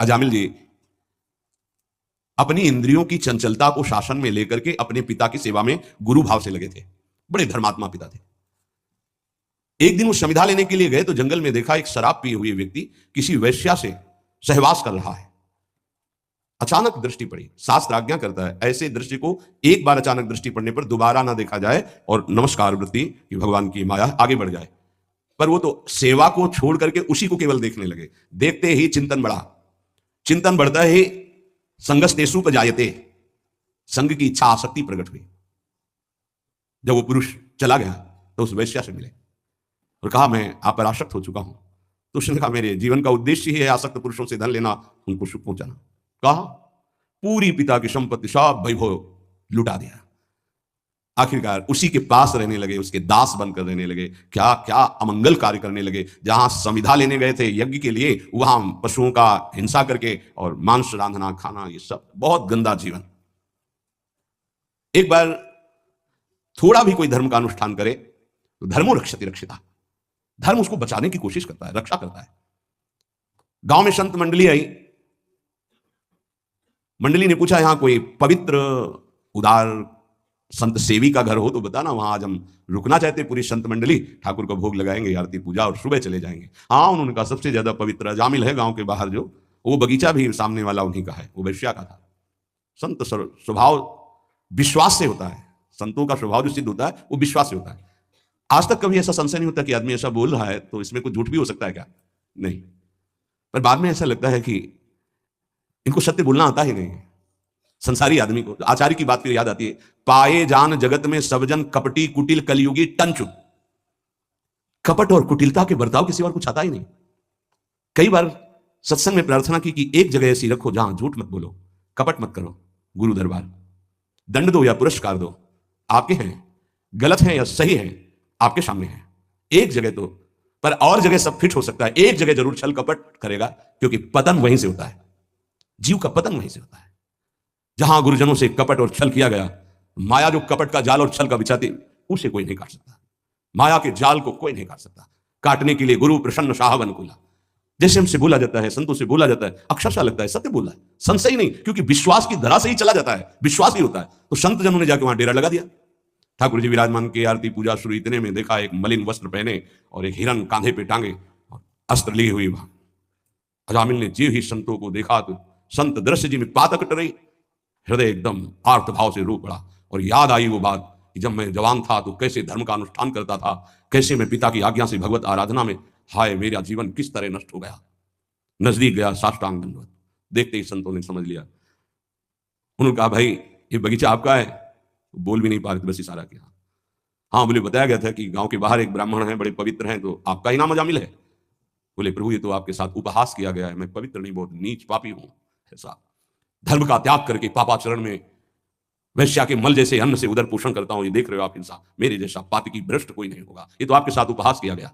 अजामिल जी अपनी इंद्रियों की चंचलता को शासन में लेकर के अपने पिता की सेवा में गुरु भाव से लगे थे। बड़े धर्मात्मा पिता थे। एक दिन वो संविधा लेने के लिए गए तो जंगल में देखा एक शराब पिए हुए व्यक्ति किसी वैश्या से सहवास कर रहा है। अचानक दृष्टि पड़ी। शास्त्र आज्ञा करता है ऐसे दृष्टि को एक बार अचानक दृष्टि पड़ने पर दोबारा ना देखा जाए और नमस्कार वृत्ति कि भगवान की माया आगे बढ़ जाए। पर वो तो सेवा को छोड़ करके उसी को केवल देखने लगे। देखते ही चिंतन बढ़ा। चिंतन बढ़ता ही संगस्तेषु उपजायते, संग की इच्छा आसक्ति प्रकट हुई। जब वो पुरुष चला गया तो उस वैश्या से मिले और कहा मैं आप पर आसक्त हो चुका हूं। तो उसने कहा मेरे जीवन का उद्देश्य ही है आसक्त पुरुषों से धन लेना, उनको सुख पहुंचाना। कहा पूरी पिता की संपत्ति सब वैभव लुटा दिया। आखिरकार उसी के पास रहने लगे, उसके दास बनकर रहने लगे। क्या क्या अमंगल कार्य करने लगे। जहां संविधा लेने गए थे यज्ञ के लिए, वहां पशुओं का हिंसा करके और मांस रांधना खाना, ये सब बहुत गंदा जीवन। एक बार थोड़ा भी कोई धर्म का अनुष्ठान करे तो धर्मो रक्षति रक्षिता, धर्म उसको बचाने की कोशिश करता है, रक्षा करता है। गांव में संत मंडली आई। मंडली ने पूछा यहां कोई पवित्र उदार संत सेवी का घर हो तो बताना, वहां आज हम रुकना चाहते पूरी संत मंडली, ठाकुर को भोग लगाएंगे, आरती पूजा और सुबह चले जाएंगे। हाँ, उन्होंने कहा सबसे ज्यादा पवित्र अजामिल है गांव के बाहर, जो वो बगीचा भी सामने वाला उन्हीं का है, वो वैश्या का था। संत स्वभाव विश्वास से होता है। संतों का स्वभाव जो सिद्ध होता है वो विश्वास से होता है। आज तक कभी ऐसा संशय नहीं होता कि आदमी ऐसा बोल रहा है तो इसमें कुछ झूठ भी हो सकता है क्या? नहीं। पर बाद में ऐसा लगता है कि इनको सत्य बोलना आता ही नहीं। संसारी आदमी को आचार्य की बात फिर याद आती है, पाए जान जगत में सब जन कपटी कुटिल कलयुगी टंचु। कपट और कुटिलता के बर्ताव के सिवा कुछ आता ही नहीं। कई बार सत्संग में प्रार्थना की कि एक जगह ऐसी रखो जहां झूठ मत बोलो, कपट मत करो। गुरु दरबार, दंड दो या पुरस्कार दो, आपके हैं, गलत है या सही है आपके सामने है। एक जगह तो, पर और जगह सब फिट हो सकता है, एक जगह जरूर छल कपट करेगा, क्योंकि पतन वहीं से होता है। जीव का पतन वहीं से होता है। जहां गुरुजनों से कपट और छल किया गया, माया जो कपट का जाल और छल का बिछाती, उसे कोई नहीं काट सकता। माया के जाल को कोई नहीं काट सकता। काटने के लिए गुरु प्रसन्न साहब अनुकूला, जैसे हमसे बोला जाता है, संतों से बोला जाता है, अक्षरशः लगता है सत्य बोला है, संशय नहीं, क्योंकि विश्वास की धरा से ही चला जाता है, विश्वास ही होता है। तो संत जनों ने जाके वहां डेरा लगा दिया। ठाकुर जी विराजमान के आरती पूजा शुरू, इतने में देखा एक मलिन वस्त्र पहने और एक हिरन कांधे पे टांगे और अस्त्र लिए हुई वहां। अजामिल ने जीव ही संतों को देखा तो संत दृश्य जी में पातक टरे, हृदय एकदम आर्त भाव से रो पड़ा और याद आई वो बात कि जब मैं जवान था तो कैसे धर्म का अनुष्ठान करता था, कैसे मैं पिता की आज्ञा से भगवत आराधना में, हाय मेरा जीवन किस तरह नष्ट हो गया। नजदीक गया, साष्टांग दंडवत। देखते ही संतों ने समझ लिया। उन्होंने कहा भाई ये बगीचा आपका है? बोल भी नहीं पा रहे थे, बस इशारा किया। हाँ बोले, बताया गया था कि गांव के बाहर एक ब्राह्मण है, बड़े पवित्र हैं, तो आपका ही नाम अजामिल है। बोले प्रभु ये तो आपके साथ उपहास किया गया है, मैं पवित्र नहीं, बहुत नीच पापी हूं। ऐसा धर्म का त्याग करके पापाचरण में वैश्या के मल जैसे अन्न से उदर पोषण करता हूं, ये देख रहे हो आप हिंसा, मेरे जैसा पापी की भ्रष्ट कोई नहीं होगा, ये तो आपके साथ उपहास किया गया।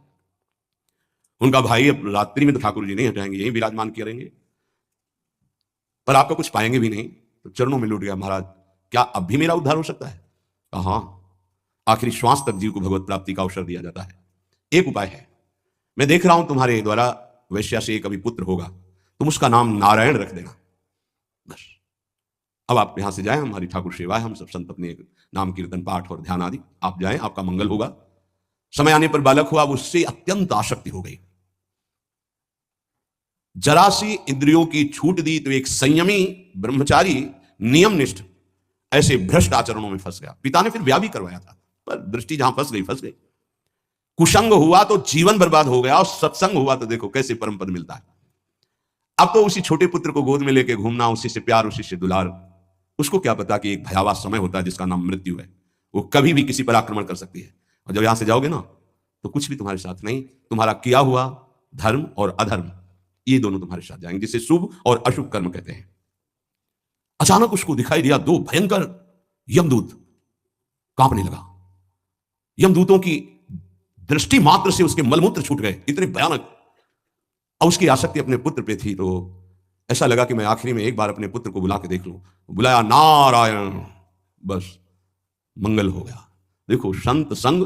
उनका भाई अब रात्रि में तो ठाकुर जी नहीं हटाएंगे, यही विराजमान करेंगे, पर आपका कुछ पाएंगे भी नहीं। तो चरणों में लौट गया, महाराज क्या अब भी मेरा उद्धार हो सकता है? हाँ, आखिरी श्वास तक जीव को भगवत प्राप्ति का अवसर दिया जाता है। एक उपाय है, मैं देख रहा हूं तुम्हारे द्वारा वैश्या से कभी पुत्र होगा, तुम उसका नाम नारायण रख देना, बस। अब आप यहां से जाएं, हमारी ठाकुर सेवा है, हम सब संत अपने नाम कीर्तन पाठ और ध्यान आदि, आप जाएं, आपका मंगल होगा। समय आने पर बालक हुआ, उससे अत्यंत आसक्ति हो गई। जरा सी इंद्रियों की छूट दी तो एक संयमी ब्रह्मचारी नियमनिष्ठ ऐसे भ्रष्ट आचरणों में फंस गया। पिता ने फिर ब्याह भी करवाया था, पर दृष्टि जहां फंस गई। कुसंग हुआ तो जीवन बर्बाद हो गया, और सत्संग हुआ तो देखो कैसे परम पद मिलता है। अब तो उसी छोटे पुत्र को गोद में लेके घूमना, उसी से प्यार, उसी से दुलार। उसको क्या पता कि एक भयावह समय होता है जिसका नाम मृत्यु है, वो कभी भी किसी पर आक्रमण कर सकती है। और जब यहां से जाओगे ना तो कुछ भी तुम्हारे साथ नहीं, तुम्हारा किया हुआ धर्म और अधर्म ये दोनों तुम्हारे साथ जाएंगे, जिसे शुभ और अशुभ कर्म कहते हैं। अचानक उसको दिखाई दिया दो भयंकर यमदूत, कांपने लगा। यमदूतों की दृष्टि मात्र से उसके मलमूत्र छूट गए, इतने भयानक। और उसकी आसक्ति अपने पुत्र पे थी, तो ऐसा लगा कि मैं आखिरी में एक बार अपने पुत्र को बुला के देख लूं। बुलाया, नारायण, बस मंगल हो गया। देखो, संत संग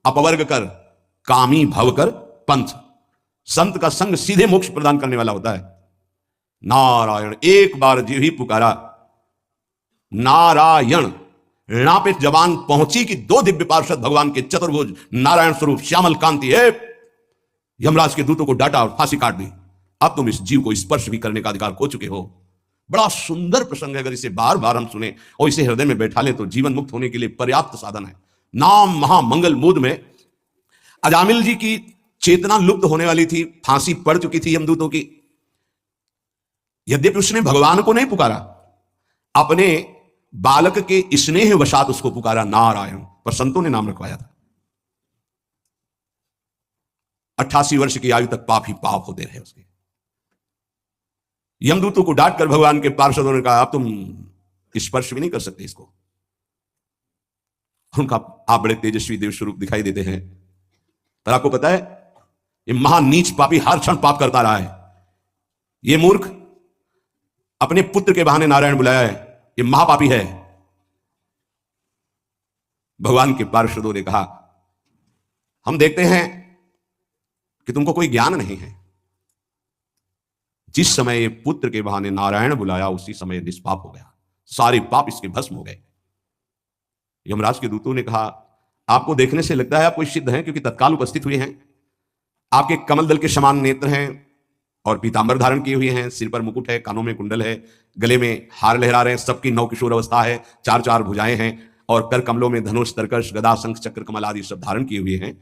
अपवर्ग कर, कामी भव कर पंथ। संत का संग सीधे मोक्ष प्रदान करने वाला होता है। नारायण, एक बार जीव ही पुकारा नारायण, णा पे जबान पहुंची कि दो दिव्य पार्षद भगवान के चतुर्भुज नारायण स्वरूप श्यामल कांति है, यमराज के दूतों को डांटा और फांसी काट दी। अब तुम इस जीव को स्पर्श भी करने का अधिकार खो चुके हो। बड़ा सुंदर प्रसंग है, अगर इसे बार बार हम सुने और इसे हृदय में बैठा लें तो जीवन मुक्त होने के लिए पर्याप्त साधन है। नाम महामंगल मूद में अजामिल जी की चेतना लुप्त होने वाली थी, फांसी पड़ चुकी थी यमदूतों की। यद्यपि उसने भगवान को नहीं पुकारा, अपने बालक के स्नेह वशात उसको पुकारा नारायण, पर संतों ने नाम रखवाया था। 88 वर्ष की आयु तक पाप ही पाप होते रहे उसके। यमदूतों को डांट कर भगवान के पार्षदों ने कहा, अब तुम स्पर्श भी नहीं कर सकते इसको। उनका आप बड़े तेजस्वी देव स्वरूप दिखाई देते हैं, पर आपको पता है ये महान नीच पापी हर क्षण पाप करता रहा है। ये मूर्ख अपने पुत्र के बहाने नारायण बुलाया है, ये महापापी है। भगवान के पार्षदों ने कहा, हम देखते हैं कि तुमको कोई ज्ञान नहीं है। जिस समय ये पुत्र के बहाने नारायण बुलाया उसी समय निष्पाप हो गया, सारे पाप इसके भस्म हो गए। यमराज के दूतों ने कहा, आपको देखने से लगता है आप कोई सिद्ध हैं, क्योंकि तत्काल उपस्थित हुए हैं। आपके कमल दल के समान नेत्र हैं और पीतांबर धारण किए हुए हैं, सिर पर मुकुट है, कानों में कुंडल है, गले में हार लहरा रहे हैं, सबकी नव किशोर अवस्था है, चार चार भुजाएं हैं और कर कमलों में धनुष, तरकश, गदा, शंख, चक्र, कमल आदि सब धारण किए हुए हैं।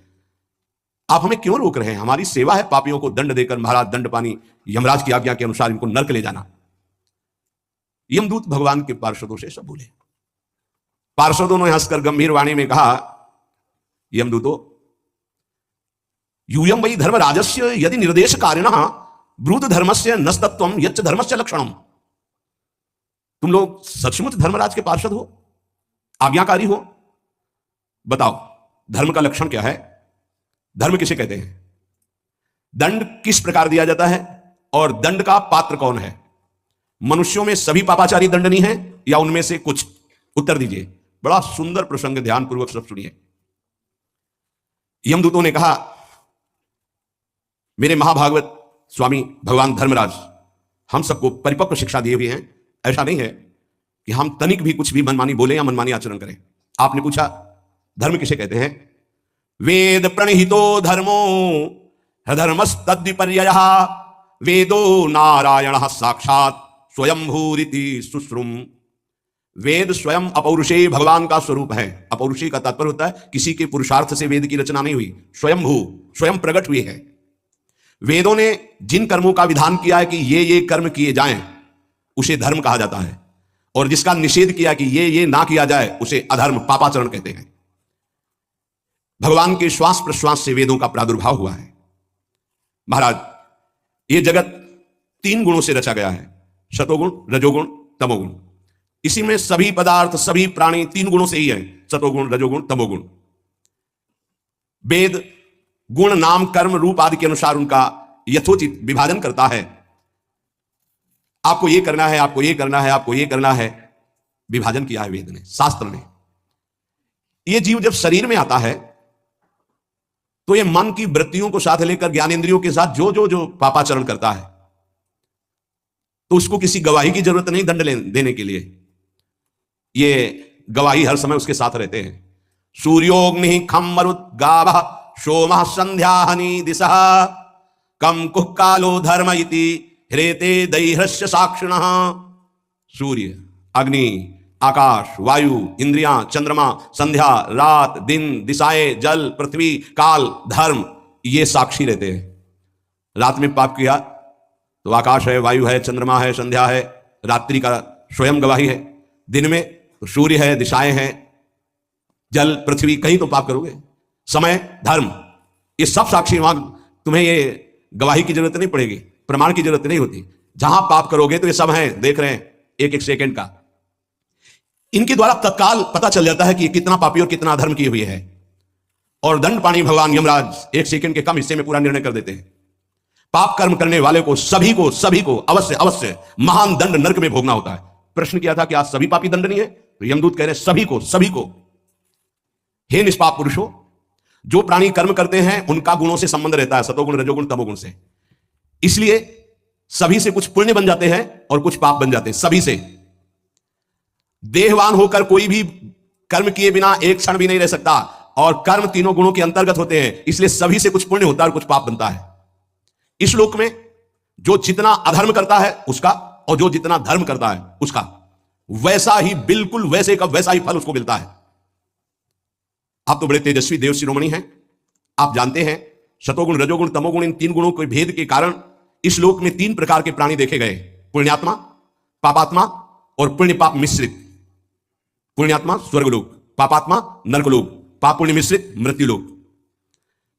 आप हमें क्यों रोक रहे हैं? हमारी सेवा है पापियों को दंड देकर महाराज दंड पानी, यमराज की आज्ञा के अनुसार इनको नरक ले जाना। यमदूत भगवान के पार्षदों से सब बोले। पार्षदों ने हंसकर गंभीर वाणी में कहा, यमदूतो यूयम वही धर्म राजस्य यदि निर्देश कारिणः ब्रूत धर्मस्य नस्तत्वम यच्च धर्मस्य लक्षणम। तुम लोग सचमुच धर्मराज के पार्षद हो, आज्ञाकारी हो, बताओ धर्म का लक्षण क्या है? धर्म किसे कहते हैं? दंड किस प्रकार दिया जाता है और दंड का पात्र कौन है? मनुष्यों में सभी पापाचारी दंडनीय हैं या उनमें से कुछ? उत्तर दीजिए। बड़ा सुंदर प्रसंग, ध्यान पूर्वक सब सुनिए। यमदूतों ने कहा, मेरे महाभागवत स्वामी भगवान धर्मराज हम सबको परिपक्व शिक्षा दिए हुए हैं। ऐसा नहीं है कि हम तनिक भी कुछ भी मनमानी बोले या मनमानी आचरण करें। आपने पूछा धर्म किसे कहते हैं? वेद प्रणहितो धर्मो धर्मस्तद्विपर्ययः वेदो नारायणः साक्षात स्वयंभूरिति सुश्रुम। वेद स्वयं अपौरुषेय भगवान का स्वरूप है। अपौरुषेय का तात्पर्य होता है किसी के पुरुषार्थ से वेद की रचना नहीं हुई, स्वयंभू, स्वयं प्रकट हुई है। वेदों ने जिन कर्मों का विधान किया है कि ये कर्म किए जाएं, उसे धर्म कहा जाता है, और जिसका निषेध किया कि ये ना किया जाए उसे अधर्म, पापाचरण कहते हैं। भगवान के श्वास प्रश्वास से वेदों का प्रादुर्भाव हुआ है। महाराज, ये जगत 3 गुणों से रचा गया है, सतोगुण, रजोगुण, तमोगुण। इसी में सभी पदार्थ, सभी प्राणी 3 गुणों से ही है, सतोगुण, रजोगुण, तमोगुण। वेद गुण, नाम, कर्म, रूप आदि के अनुसार उनका यथोचित विभाजन करता है। आपको ये करना है, आपको ये करना है, आपको ये करना है, विभाजन किया है वेद ने, शास्त्र ने। ये जीव जब शरीर में आता है तो ये मन की वृत्तियों को साथ लेकर ज्ञानेंद्रियों के साथ जो पापाचरण करता है, तो उसको किसी गवाही की जरूरत नहीं दंड देने के लिए। ये गवाही हर समय उसके साथ रहते हैं। सूर्योग्नि खम मरुत गावः सोमः संध्याहनि दिशः कम कुः कालो धर्म इति ह्रेते दैह्यस्य साक्षिणः। सूर्य, अग्नि, आकाश, वायु, इंद्रियां, चंद्रमा, संध्या, रात, दिन, दिशाएं, जल, पृथ्वी, काल, धर्म, ये साक्षी रहते हैं। रात में पाप किया तो आकाश है, वायु है, चंद्रमा है, संध्या है, रात्रि का स्वयं गवाही है। दिन में तो सूर्य है, दिशाएं हैं, जल, पृथ्वी, कहीं तो पाप करोगे। समय, धर्म, ये सब साक्षी। वहां तुम्हें ये गवाही की जरूरत नहीं पड़ेगी, प्रमाण की जरूरत नहीं होती। जहां पाप करोगे तो ये सब हैं, देख रहे हैं एक एक सेकंड का। इनके द्वारा तत्काल पता चल जाता है कि कितना पापी और कितना अधर्म किए हुए है, और दंड पानी भगवान यमराज 1 सेकंड के कम हिस्से में पूरा निर्णय कर देते हैं। पाप कर्म करने वाले को, सभी को अवश्य महान दंड नरक में भोगना होता है। प्रश्न किया था कि आज सभी पापी दंडनीय है, तो यमदूत कह रहे सभी को। हे निष्पाप पुरुषों, जो प्राणी कर्म करते हैं उनका गुणों से संबंध रहता है, सतोगुण, रजोगुण, तमोगुण से। इसलिए सभी से कुछ पुण्य बन जाते हैं और कुछ पाप बन जाते हैं, सभी से। देहवान होकर कोई भी कर्म किए बिना एक क्षण भी नहीं रह सकता, और कर्म तीनों गुणों के अंतर्गत होते हैं, इसलिए सभी से कुछ पुण्य होता है और कुछ पाप बनता है। इस लोक में जो जितना अधर्म करता है उसका, और जो जितना धर्म करता है उसका, वैसा ही, बिल्कुल वैसे का वैसा ही फल उसको मिलता है। आप तो बड़े तेजस्वी देव शिरोमणि हैं, आप जानते हैं सतोगुण, रजोगुण, तमोगुण, इन तीन गुणों के भेद के कारण इस लोक में तीन प्रकार के प्राणी देखे गए, पुण्यात्मा, पापात्मा और पुण्य पाप मिश्रित। पुण्यात्मा स्वर्गलोक, पापात्मा नरकलोक, पाप पुण्य मिश्रित मृत्युलोक।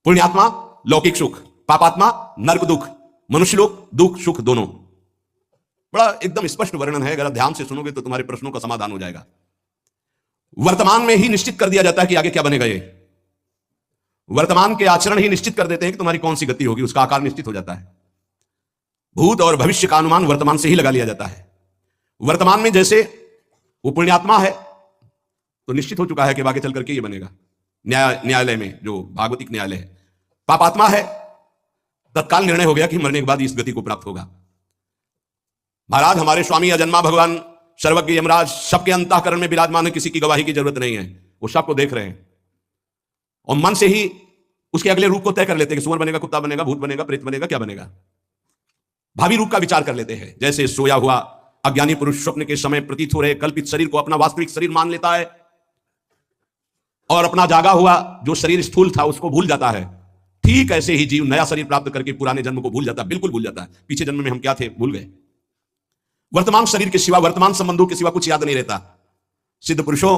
पुण्यात्मा लौकिक सुख, पापात्मा नरक दुख, मनुष्य लोक दुख सुख दोनों। बड़ा एकदम स्पष्ट वर्णन है, अगर ध्यान से सुनोगे तो तुम्हारे प्रश्नों का समाधान हो जाएगा। वर्तमान में ही निश्चित कर दिया जाता है कि आगे क्या बनेगा। ये वर्तमान के आचरण ही निश्चित कर देते हैं कि तुम्हारी कौन सी गति होगी, उसका आकार निश्चित हो जाता है। भूत और भविष्य का अनुमान वर्तमान से ही लगा लिया जाता है। वर्तमान में जैसे वो पुण्यात्मा है तो निश्चित हो चुका है कि आगे चल करके ये बनेगा, न्यायालय में जो भागवतिक न्यायालय है। पापात्मा है, तत्काल निर्णय हो गया कि मरने के बाद इस गति को प्राप्त होगा। महाराज हमारे स्वामी अजन्मा भगवान सर्वज्ञ यमराज सबके अंतःकरण में विराजमान है, किसी की गवाही की जरूरत नहीं है, वो सबको देख रहे हैं और मन से ही उसके अगले रूप को तय कर लेते हैं कि सुअर बनेगा, कुत्ता बनेगा, भूत बनेगा, प्रेत बनेगा, क्या बनेगा। भावी रूप का विचार कर लेते हैं। जैसे सोया हुआ अज्ञानी पुरुष स्वप्न के समय प्रतीत हो रहे कल्पित शरीर को अपना वास्तविक शरीर मान लेता है और अपना जागा हुआ जो शरीर स्थूल था उसको भूल जाता है, ठीक ऐसे ही जीव नया शरीर प्राप्त करके पुराने जन्म को भूल जाता है, बिल्कुल भूल जाता है। पीछे जन्म में हम क्या थे भूल गए। वर्तमान शरीर के सिवा, वर्तमान संबंधों के सिवा कुछ याद नहीं रहता। सिद्ध पुरुषों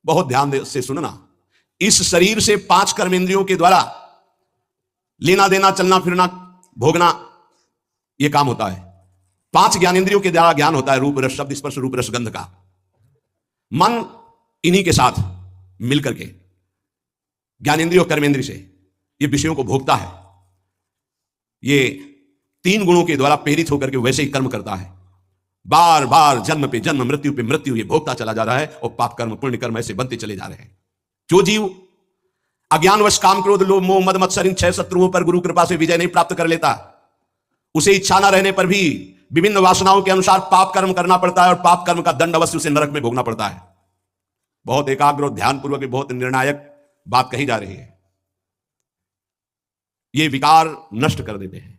बहुत ध्यान से सुनना, इस शरीर से 5 कर्मेंद्रियों के द्वारा लेना देना, चलना फिरना, भोगना, यह काम होता है। 5 ज्ञानेंद्रियों के द्वारा ज्ञान होता है, रूप रस शब्द स्पर्श रूप रस गंध का। मन इन्हीं के साथ मिलकर के ज्ञानेंद्रिय और कर्मेंद्रिय से ये विषयों को भोगता है। ये 3 गुणों के द्वारा प्रेरित होकर के वैसे ही कर्म करता है। बार बार जन्म पे जन्म, मृत्यु पे मृत्यु ये भोगता चला जा रहा है और पाप कर्म पुण्य कर्म ऐसे बनते चले जा रहे हैं। जो जीव अज्ञानवश काम क्रोध लोभ मोह मद मत्सर इन 6 शत्रुओं पर गुरु कृपा से विजय नहीं प्राप्त कर लेता, उसे इच्छा न रहने पर भी विभिन्न वासनाओं के अनुसार पाप कर्म करना पड़ता है और पाप कर्म का दंड अवश्य उसे नरक में भोगना पड़ता है। बहुत एकाग्र और ध्यानपूर्वक बहुत निर्णायक बात कही जा रही है। ये विकार नष्ट कर देते हैं।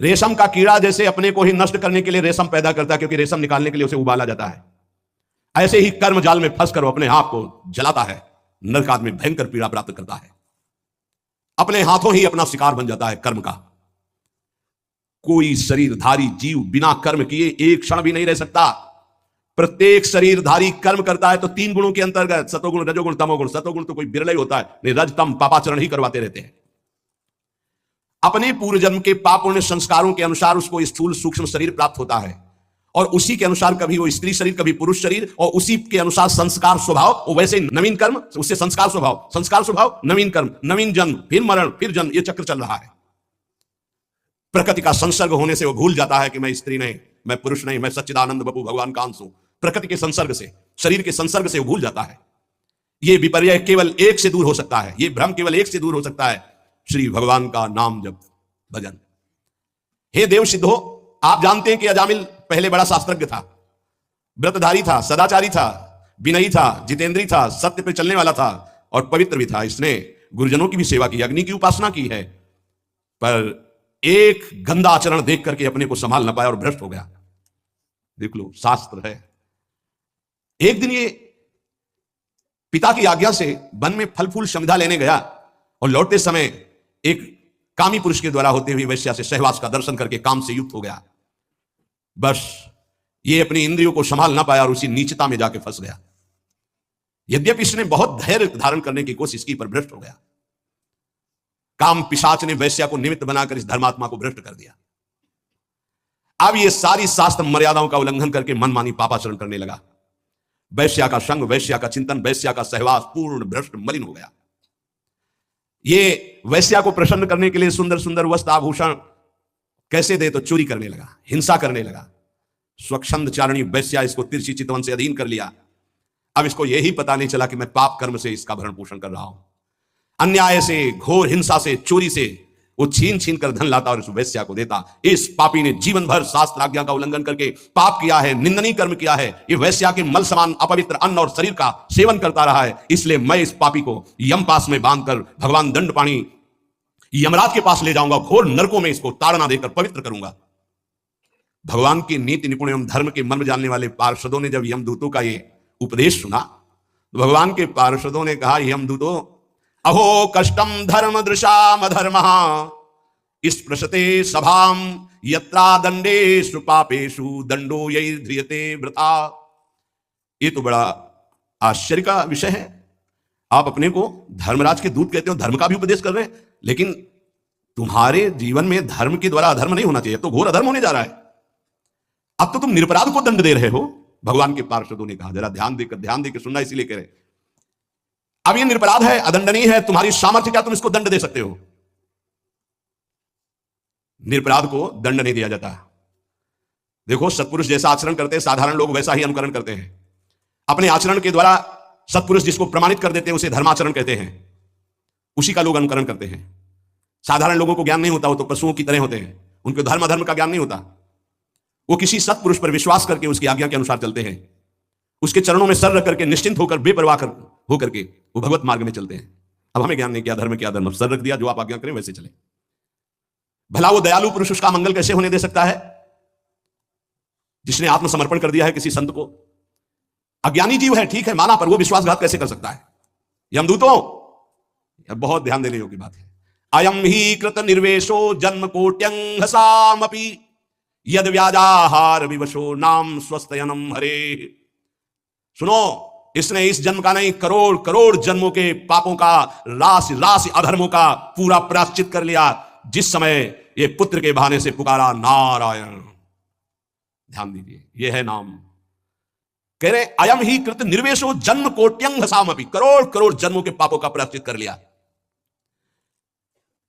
रेशम का कीड़ा जैसे अपने को ही नष्ट करने के लिए रेशम पैदा करता है, क्योंकि रेशम निकालने के लिए उसे उबाला जाता है, ऐसे ही कर्म जाल में फंसकर अपने आप को जलाता है, नरक में भयंकर पीड़ा प्राप्त करता है, अपने हाथों ही अपना शिकार बन जाता है कर्म का। कोई शरीरधारी जीव बिना कर्म किए एक क्षण भी नहीं रह सकता। प्रत्येक शरीरधारी कर्म करता है तो 3 गुणों के अंतर्गत, सतोगुण रजोगुण तमोगुण। सतोगुण तो कोई बिरला ही होता है, नहीं रज तम पापाचरण ही करवाते रहते हैं। अपने पूर्व जन्म के पाप पुण्य संस्कारों के अनुसार उसको स्थूल सूक्ष्म शरीर प्राप्त होता है और उसी के अनुसार कभी वो स्त्री शरीर कभी पुरुष शरीर, और उसी के अनुसार संस्कार स्वभाव, वैसे नवीन कर्म उससे संस्कार स्वभाव नवीन कर्म, नवीन जन्म, फिर मरण, फिर जन्म, ये चक्र चल रहा है। प्रकृति का संसर्ग होने से वो भूल जाता है कि मैं स्त्री नहीं, मैं पुरुष नहीं, मैं सच्चिदानंद बपू भगवान का अंश हूं। प्रकृति के संसर्ग से, शरीर के संसर्ग से वो भूल जाता है। ये विपर्य केवल एक से दूर हो सकता है, ये भ्रम केवल एक से दूर हो सकता है, श्री भगवान का नाम जप भजन। हे देव सिद्धो, आप जानते हैं कि अजामिल पहले बड़ा शास्त्रज्ञ था, व्रतधारी था, सदाचारी था, विनयी था, जितेंद्री था, सत्य पे चलने वाला था और पवित्र भी था। इसने गुरुजनों की भी सेवा की, अग्नि की उपासना की है, पर एक गंदा आचरण देख करके अपने को संभाल न पाया और भ्रष्ट हो गया। देख लो, शास्त्र है। एक दिन ये पिता की आज्ञा से वन में फल फूल समिधा लेने गया और लौटते समय एक कामी पुरुष के द्वारा होते हुए वैश्या से सहवास का दर्शन करके काम से युक्त हो गया। बस ये अपनी इंद्रियों को संभाल ना पाया और उसी नीचता में जाके फंस गया। यद्यपि इसने बहुत धैर्य धारण करने की कोशिश की पर भ्रष्ट हो गया। काम पिशाच ने वैश्या को निमित्त बनाकर इस धर्मात्मा को भ्रष्ट कर दिया। अब ये सारी शास्त्र मर्यादाओं का उल्लंघन करके मनमानी पापाचरण करने लगा। वैश्या का संग, वैश्या का चिंतन, वैश्या का सहवास पूर्ण भ्रष्ट मलिन हो गया। ये वैश्या को प्रसन्न करने के लिए सुंदर सुंदर वस्त्र आभूषण कैसे दे तो चोरी करने लगा, हिंसा करने लगा। स्वच्छंद चारणी वैश्या इसको तिरछी चितवन से अधीन कर लिया। अब इसको यही पता नहीं चला कि मैं पाप कर्म से इसका भरण पोषण कर रहा हूं। अन्याय से, घोर हिंसा से, चोरी से वो छीन छीन कर धन लाता और इस वेश्या को देता। इस पापी ने जीवन भर शास्त्र आज्ञा का उल्लंघन करके पाप किया है, निंदनीय कर्म किया है। ये वेश्या के मल समान अपवित्र अन्न और शरीर का सेवन करता रहा है। इसलिए मैं इस पापी को यम पास में बांधकर भगवान दंडपाणी यमराज के पास ले जाऊंगा, घोर नरकों में इसको ताड़ना देकर पवित्र करूंगा। भगवान की नीति निपुण एवं धर्म के मर्म जानने वाले पार्षदों ने जब यमदूतों का ये उपदेश सुना तो भगवान के पार्षदों ने कहा, यमदूतों अहो कष्टम धर्म दृशाम धर्म स्पृशते सभाम यत्रा दंडेषु पापेषु दंडो यही ध्रियते व्रता। ये तो बड़ा आश्चर्य का विषय है। आप अपने को धर्मराज के दूत कहते हो, धर्म का भी उपदेश कर रहे हैं, लेकिन तुम्हारे जीवन में धर्म के द्वारा अधर्म नहीं होना चाहिए, तो घोर अधर्म होने जा रहा है। अब तो तुम निरपराध को दंड दे रहे हो। भगवान के पार्षदों ने कहा, जरा ध्यान देकर सुनना, इसीलिए कह रहे अब ये निरपराध है, अदंडनीय है, तुम्हारी सामर्थ्य क्या तुम इसको दंड दे सकते हो? निरपराध को दंड नहीं दिया जाता। देखो, सत्पुरुष जैसा आचरण करते हैं साधारण लोग वैसा ही अनुकरण करते हैं। अपने आचरण के द्वारा सत्पुरुष जिसको प्रमाणित कर देते हैं उसे धर्माचरण कहते हैं, उसी का लोग अनुकरण करते हैं। साधारण लोगों को ज्ञान नहीं होता, वो तो पशुओं की तरह होते हैं, उनको धर्म अधर्म का ज्ञान नहीं होता। वो किसी सत्पुरुष पर विश्वास करके उसकी आज्ञा के अनुसार चलते हैं, उसके चरणों में सर रख करके निश्चिंत होकर बेपरवाह होकर के वो भगवत मार्ग में चलते हैं। अब हमें ज्ञान नहीं, क्या धर्म क्या धर्म, सर रख दिया, जो आप आज्ञा करें वैसे चले। भला वो दयालु पुरुष उसका मंगल कैसे होने दे सकता है जिसने आत्मसमर्पण कर दिया है किसी संत को? अज्ञानी जीव है, ठीक है, माना, पर वो विश्वासघात कैसे कर सकता है? यमदूतों, यह बहुत ध्यान देने योग्य बात है। अयम ही कृत निर्वेशो जन्म कोट्यंघसामपि यद व्याजाहार विवशो नाम स्वस्थयनम हरे। सुनो, इसने इस जन्म का नहीं, करोड़ करोड़ जन्मों के पापों का, राशि राशि अधर्मों का पूरा प्रायश्चित कर लिया जिस समय ये पुत्र के बहाने से पुकारा नारायण। ध्यान दीजिए, ये है नाम। कह रहे अयम ही कृत निर्वेशो जन्म कोट्यंघसामपि, करोड़ करोड़ जन्मों के पापों का प्रायश्चित कर लिया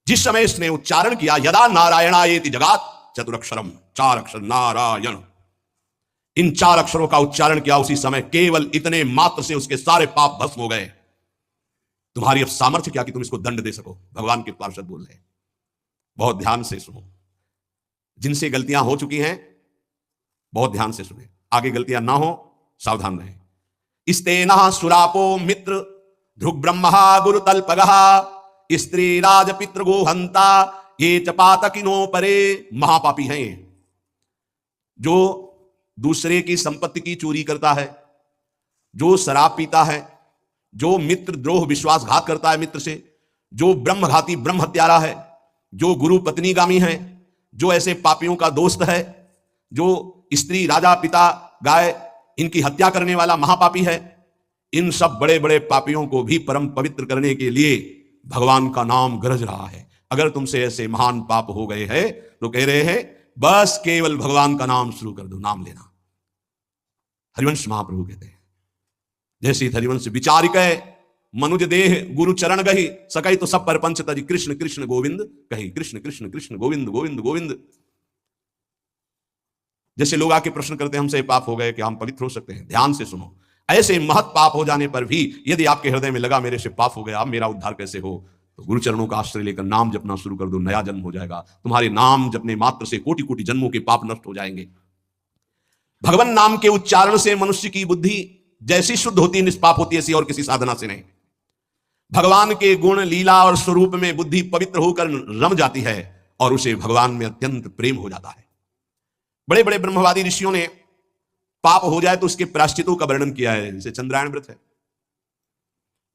जिस समय इसने उच्चारण किया यदा नारायणायेति जगात चतुरक्षरम, 4 अक्षर नारायण, इन 4 अक्षरों का उच्चारण किया उसी समय, केवल इतने मात्र से उसके सारे पाप भस्म हो गए। तुम्हारी अब सामर्थ्य क्या कि तुम इसको दंड दे सको? भगवान के पार्षद बोल रहे। बहुत ध्यान से सुनो, जिनसे गलतियां हो चुकी हैं बहुत ध्यान से सुने, आगे गलतियां ना हो सावधान रहे। इस्तेना सुरापो मित्र ध्रुव ब्रह्मा गुरुतल्पगः स्त्री राज पितृ गोहंता ये चपातकिनो परे। महापापी हैं ये, जो दूसरे की संपत्ति की चोरी करता है, जो शराब पीता है, जो मित्र द्रोह विश्वासघात करता है मित्र से, जो ब्रह्मघाती ब्रह्म हत्यारा है, जो गुरु पत्नीगामी है, जो ऐसे पापियों का दोस्त है, जो स्त्री राजा पिता गाय इनकी हत्या करने वाला महापापी है। इन सब बड़े बड़े पापियों को भी परम पवित्र करने के लिए भगवान का नाम गरज रहा है। अगर तुमसे ऐसे महान पाप हो गए हैं तो कह रहे हैं बस केवल भगवान का नाम शुरू कर दो, नाम लेना। हरिवंश महाप्रभु कहते हैं, जैसे हरिवंश विचारिक मनुज देह गुरु चरण गही सकई तो सब परपंच तजी कृष्ण कृष्ण गोविंद कही, कृष्ण कृष्ण कृष्ण गोविंद गोविंद गोविंद। जैसे लोग आके प्रश्न करते हैं हमसे पाप हो गए, कि हम पवित्र हो सकते हैं? ध्यान से सुनो, ऐसे महत पाप हो जाने पर भी यदि आपके हृदय में लगा मेरे से पाप हो गया, अब मेरा उद्धार कैसे हो, तो गुरु चरणों का आश्रय लेकर नाम जपना शुरू कर दो, नया जन्म हो जाएगा। तुम्हारे नाम जपने मात्र से कोटि कोटि जन्मों के पाप नष्ट हो जाएंगे। भगवान नाम के उच्चारण से मनुष्य की बुद्धि जैसी शुद्ध होती है, निष्पाप होती है, ऐसी और किसी साधना से नहीं। भगवान के गुण लीला और स्वरूप में बुद्धि पवित्र होकर रम जाती है और उसे भगवान में अत्यंत प्रेम हो जाता है। बड़े बड़े ब्रह्मवादी ऋषियों ने पाप हो जाए तो उसके प्रायश्चितों का वर्णन किया है। जैसे चंद्रायण व्रत है,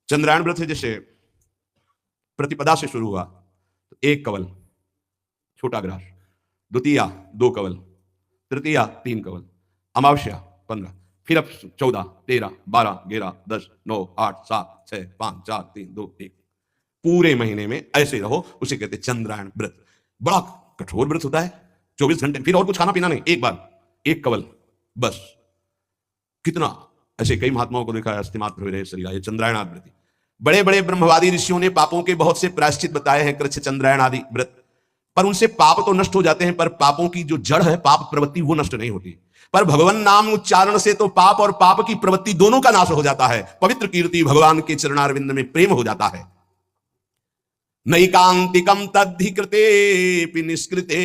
चंद्रायण व्रत है, जैसे प्रतिपदा से शुरू हुआ तो 1 कवल छोटा ग्रास, द्वितीया 2 कवल, तृतीया 3 कवल, अमावस्या 15, फिर अब 14, 13, 12, 11, 10, 9, 8, 7, 6, 5, 4, 3, 2, 1, पूरे महीने में ऐसे रहो, उसे कहते चंद्रायण व्रत। बड़ा कठोर व्रत होता है, 24 घंटे, फिर और कुछ खाना पीना नहीं, एक बार 1 कवल बस। कितना ऐसे कई महात्माओं को देखा है, अस्थिमात्र हुए रहे शरीर, ये चंद्रायण आदि व्रत। बड़े बड़े ब्रह्मवादी ऋषियों ने पापों के बहुत से प्रायश्चित बताए हैं, कृच्छ चंद्रायण आदि व्रत, पर उनसे पाप तो नष्ट हो जाते हैं, पर पापों की जो जड़ है पाप प्रवृत्ति वो नष्ट नहीं होती। पर भगवान नाम उच्चारण से तो पाप और पाप की प्रवृत्ति दोनों का नाश हो जाता है। पवित्र कीर्ति भगवान के चरणारविंद में प्रेम हो जाता है। नैकांतिकम तद्धि कृते निष्कृते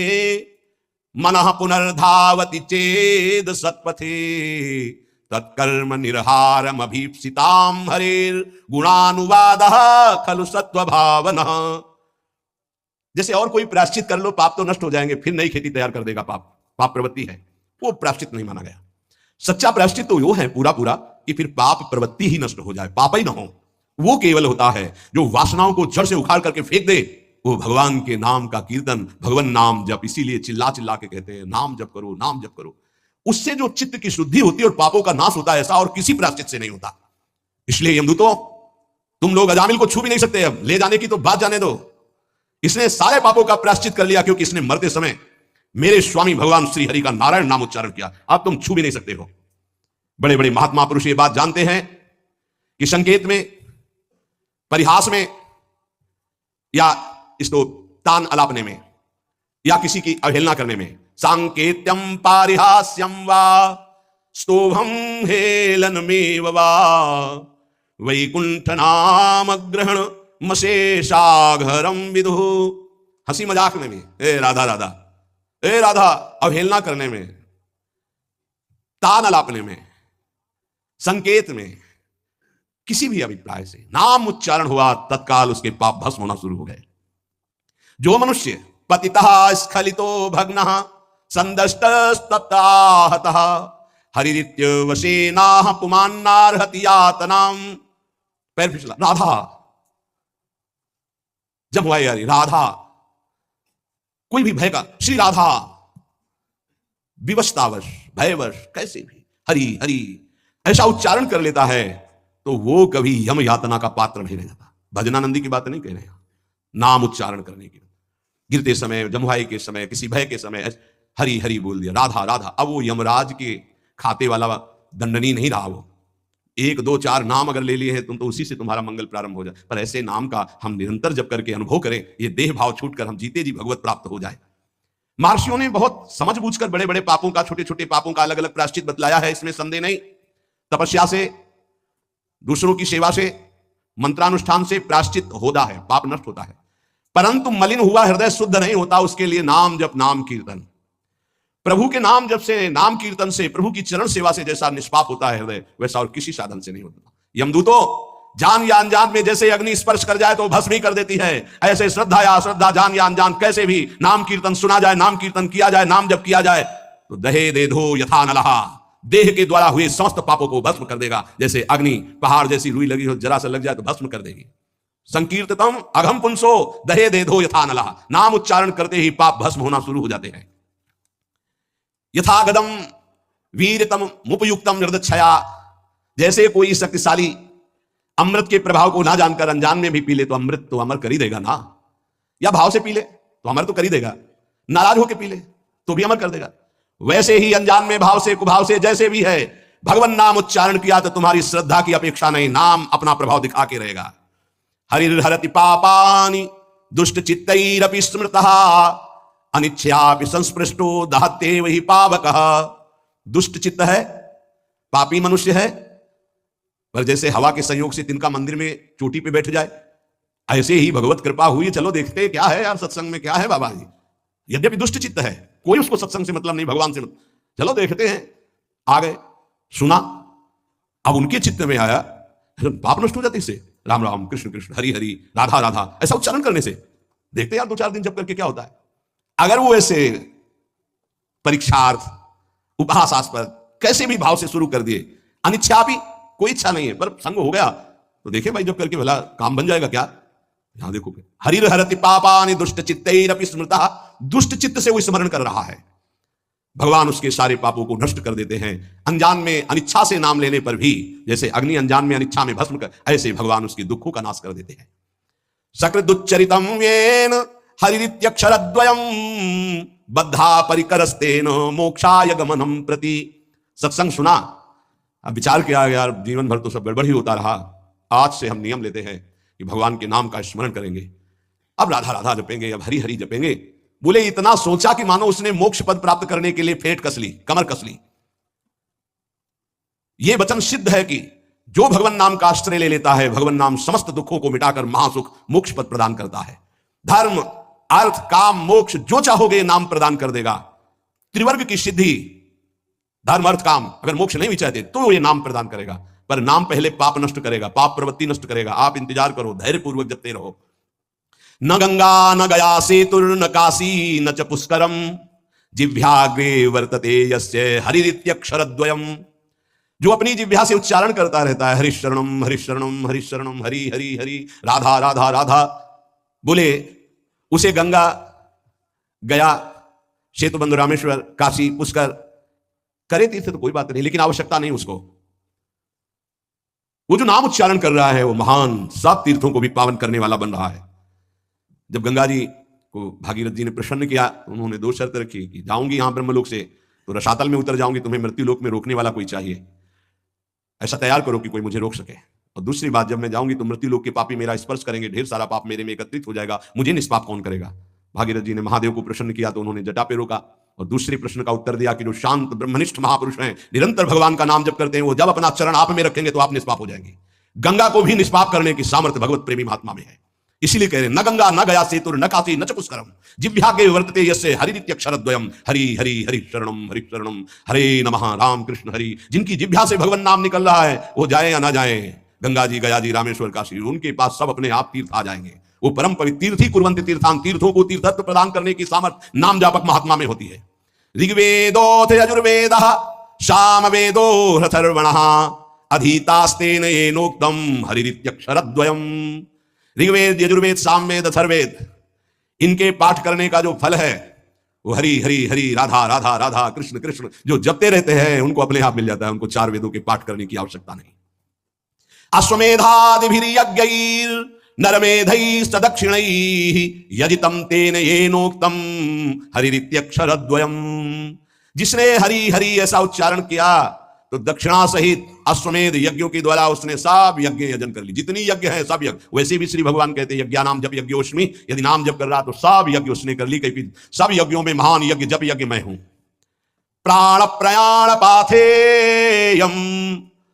मनः पुनर्धावति चेद सत्पथे तत्कर्म निर्हारम अभीप्सिताम हरेर गुणानुवादः खलु सत्व भावना। जैसे और कोई प्रायश्चित कर लो पाप तो नष्ट हो जाएंगे, फिर नई खेती तैयार कर देगा पाप, पाप प्रवृत्ति है, वो प्रायश्चित नहीं माना गया। सच्चा प्रायश्चित तो वो है पूरा पूरा कि फिर पाप प्रवृत्ति ही नष्ट हो जाए, पाप ही ना हो। वो केवल होता है जो वासनाओं को जड़ से उखाड़ करके फेंक दे, वो भगवान के नाम का कीर्तन, भगवान नाम जप, इसीलिए चिल्ला चिल्ला के कहते हैं नाम जप करो, नाम जप करो। उससे जो चित्त की शुद्धि होती है और पापों का नाश होता है, ऐसा और किसी प्रायश्चित से नहीं होता। इसलिए यमदूतों, तुम लोग अजामिल को छू भी नहीं सकते, अब ले जाने की तो बात जाने दो। इसने सारे पापों का प्रायश्चित कर लिया क्योंकि इसने मरते समय मेरे स्वामी भगवान श्री हरि का नारायण नाम उच्चारण किया। अब तुम छू भी नहीं सकते हो। बड़े बड़े महात्मा पुरुष ये बात जानते हैं कि संकेत में, परिहास में, या इसको तान अलापने में, या किसी की अवहेलना करने में, सांकेत्यम पारिहास्यम वा स्तोभम हेलनमेव वा वैकुंठ नाम ग्रहण मशेषाघरम विदु। हंसी मजाक में भी ए राधा राधा, ए राधा, अवहेलना करने में, तान अलापने में, संकेत में, किसी भी अभिप्राय से नाम उच्चारण हुआ, तत्काल उसके पाप भस्म होना शुरू हो गए। जो मनुष्य पतितः स्खलितो भग्नः संदष्टस्तप्ताहतः हरिरित्य वशेनाः पुमान्नार्हति यातनाम। पैर फिसला, राधा जब हुआ यारी, राधा, कोई भी भय का, श्री राधा, विवशतावश, भयवश, कैसे भी हरि हरि ऐसा उच्चारण कर लेता है तो वो कभी यम यातना का पात्र नहीं रह जाता। भजनानंदी की बात नहीं कह रहे हैं, नाम उच्चारण करने की। गिरते समय, जमुहाई के समय, किसी भय के समय हरि हरि बोल दिया, राधा राधा। अब वो यमराज के खाते वाला दंडनी नहीं रहा। वो 1 2 4 नाम अगर ले लिए हैं तुम, तो उसी से तुम्हारा मंगल प्रारंभ हो जाए। पर ऐसे नाम का हम निरंतर जप करके अनुभव करें, ये देह भाव छूटकर हम जीते जी भगवत प्राप्त हो जाए। महर्षियों ने बहुत समझ बूझकर बड़े बड़े पापों का, छोटे छोटे पापों का अलग अलग प्रायश्चित बतलाया है, इसमें संदेह नहीं। तपस्या से, दूसरों की सेवा से, मंत्रानुष्ठान से प्रायश्चित होता है, पाप नष्ट होता है। परंतु मलिन हुआ हृदय शुद्ध नहीं होता, उसके लिए नाम जप, नाम कीर्तन, प्रभु के नाम जप से, नाम कीर्तन से, प्रभु की चरण सेवा से जैसा निष्पाप होता है हृदय, वैसा और किसी साधन से नहीं होता। यमदूतों, जान या अनजान में जैसे अग्नि स्पर्श कर जाए तो भस्म ही कर देती है, ऐसे श्रद्धा या अश्रद्धा, जान या अनजान, कैसे भी नाम कीर्तन सुना जाए, नाम कीर्तन किया जाए, नाम जप किया जाए तो दहे दे धो यथा नलहा, देह के द्वारा हुए समस्त पापों को भस्म कर देगा। जैसे अग्नि पहाड़ जैसी रुई लगी हो, जरा सा लग जाए तो भस्म कर देगी। संकीर्ततम अघम पुंसो दहे दे धो यथा नलहा, नाम उच्चारण करते ही पाप भस्म होना शुरू हो जाते हैं। यथागदम वीरतम मुपयुक्तम निर्दक्षया, जैसे कोई शक्तिशाली अमृत के प्रभाव को ना जानकर अनजान में भी पी ले तो अमृत तो अमर कर ही देगा ना, या भाव से पी ले तो अमर तो कर ही देगा, नाराज होकर पी ले तो भी अमर कर देगा। वैसे ही अनजान में, भाव से, कुभाव से, जैसे भी है, भगवान नाम उच्चारण किया तो तुम्हारी श्रद्धा की अपेक्षा नहीं, नाम अपना प्रभाव दिखा के रहेगा। हरिर्हरति पापानि दुष्ट चित्तैरपि स्मृतः अनिच्छयापि संस्पृष्टो दहते वही पावकः। दुष्ट चित्त है, पापी मनुष्य है, पर जैसे हवा के संयोग से तिनका मंदिर में चोटी पे बैठ जाए, ऐसे ही भगवत कृपा हुई, चलो देखते क्या है यार सत्संग में, क्या है बाबा जी। यद्यपि दुष्ट चित्त है, कोई उसको सत्संग से मतलब नहीं, भगवान से मतलब, चलो देखते हैं। आ गए, सुना, अब उनके चित्त में आया, पाप नष्ट हो जाते इससे, राम राम कृष्ण कृष्ण हरि हरि राधा राधा ऐसा उच्चारण करने से। देखते यार 2-4 दिन जब करके क्या होता है। अगर वो ऐसे परीक्षार्थ, उपहासास्पद, कैसे भी भाव से शुरू कर दिए, अनिच्छा भी, कोई इच्छा नहीं है पर संग हो गया, तो देखे भाई जब करके भला काम बन जाएगा क्या। यहां देखो, हरिर्हरति पापानि दुष्ट चित्तैरपि स्मृतः, दुष्ट चित्त से वो स्मरण कर रहा है, भगवान उसके सारे पापों को नष्ट कर देते हैं। अनजान में अनिच्छा से नाम लेने पर भी, जैसे अग्नि अनजान में अनिच्छा में भस्म कर, ऐसे भगवान उसके दुखों का नाश कर देते हैं। सकृदुच्चरितम येन हरिरित्यक्षरद्वयम बद्धा परिकरस्तेन मोक्षाय गमनम प्रति। सत्संग सुना, अब विचार किया यार जीवन भर तो सब गड़बड़ ही होता रहा, आज से हम नियम लेते हैं कि भगवान के नाम का स्मरण करेंगे, अब राधा राधा जपेंगे, अब हरि हरि जपेंगे। बोले इतना सोचा कि मानो उसने मोक्ष पद प्राप्त करने के लिए फेंट कस ली, कमर कस ली। यह वचन सिद्ध है कि जो भगवान नाम का आश्रय ले लेता है, भगवान नाम समस्त दुखों को मिटाकर महासुख मोक्ष पद प्रदान करता है। धर्म, अर्थ, काम, मोक्ष जो चाहोगे नाम प्रदान कर देगा। त्रिवर्ग की सिद्धि, धर्म, अर्थ, काम, अगर मोक्ष नहीं भी चाहते तो ये नाम प्रदान करेगा। पर नाम पहले पाप नष्ट करेगा, पाप प्रवृत्ति नष्ट करेगा। आप इंतजार करो, धैर्यपूर्वक जपते रहो। न गंगा न गया सेतुर न काशी न च पुष्करम जिह्वाग्रे वर्तते यस्य हरिरित्यक्षरद्वयम। जो अपनी जिह्वा से उच्चारण करता रहता है हरिशरणम हरिशरणम हरिशरणम, हरि हरि हरि, राधा राधा राधा, बोले उसे गंगा, गया, सेतुबंध, रामेश्वर, काशी, पुष्कर करे तीर्थ तो कोई बात नहीं, लेकिन आवश्यकता नहीं उसको। वो जो नाम उच्चारण कर रहा है वो महान सब तीर्थों को भी पावन करने वाला बन रहा है। जब गंगा जी को भागीरथ जी ने प्रसन्न किया तो उन्होंने दो शर्त रखी कि जाऊंगी यहां ब्रह्मलोक से तो रसातल में उतर जाऊंगी, तुम्हें मृत्युलोक में रोकने वाला कोई चाहिए, ऐसा तैयार करो कि कोई मुझे रोक सके। और दूसरी बात, जब मैं जाऊंगी तो मृत्युलोक के पापी मेरा स्पर्श करेंगे, ढेर सारा पाप मेरे में एकत्रित हो जाएगा, मुझे निष्पाप कौन करेगा। भागीरथ जी ने महादेव को प्रसन्न किया तो उन्होंने जटा पे रोका और दूसरे प्रश्न का उत्तर दिया कि जो शांत ब्रह्मनिष्ठ महापुरुष हैं, निरंतर भगवान का नाम जप करते हैं, वो जब अपना चरण आप में रखेंगे तो आप निष्पाप हो जाएंगे। गंगा को भी निष्पाप करने की सामर्थ्य भगवत प्रेमी महात्मा में है। इसीलिए कह रहे न गंगा न गया सेतुर न काशी न च पुष्करम जिह्वाग्रे वर्तते यस्य हरिरित्यक्षरद्वयम, हरि हरि हरि शरणम हरे नमः, राम कृष्ण हरि। जिनकी जिह्वा से भगवान नाम निकल रहा है वो जाए या ना जाए, गंगा जी, गया जी, रामेश्वर, काशी, उनके पास सब अपने आप तीर्थ आ जाएंगे। वो परम पवित्र तीर्थी कुर्वन्ति तीर्थान, तीर्थों को तीर्थत्व प्रदान करने की सामर्थ्य नाम जापक महात्मा में होती है। ऋग्वेदोथ यजुर्वेदः सामवेदो ह्यथर्वणः अधीतास्तेन येनोक्तम हरिरित्यक्षरद्वयम। ऋग्वेद, यजुर्वेद, सामवेद, अथर्ववेद, इनके पाठ करने का जो फल है वो हरि हरि हरि, राधा राधा राधा, कृष्ण कृष्ण जो जपते रहते हैं उनको अपने आप मिल जाता है। उनको चार वेदों के पाठ करने की आवश्यकता नहीं। अश्वमेधादिभिर्यज्ञैर् नरमेधैस्तदक्षिणैः यजितं तेन येनोक्तम हरिरित्यक्षरद्वयम। जिसने हरि हरि ऐसा उच्चारण किया तो दक्षिणा सहित अश्वमेध यज्ञों के द्वारा उसने सब यज्ञ यजन कर ली। जितनी यज्ञ है सब यज्ञ, वैसे भी श्री भगवान कहते हैं यज्ञानाम जप यज्ञोस्मि, यदि नाम जप कर रहा तो सब यज्ञ उसने कर ली, क्योंकि सब यज्ञों में महान यज्ञ जप यज्ञ मैं हूं। प्राण प्रयाण पाथेयम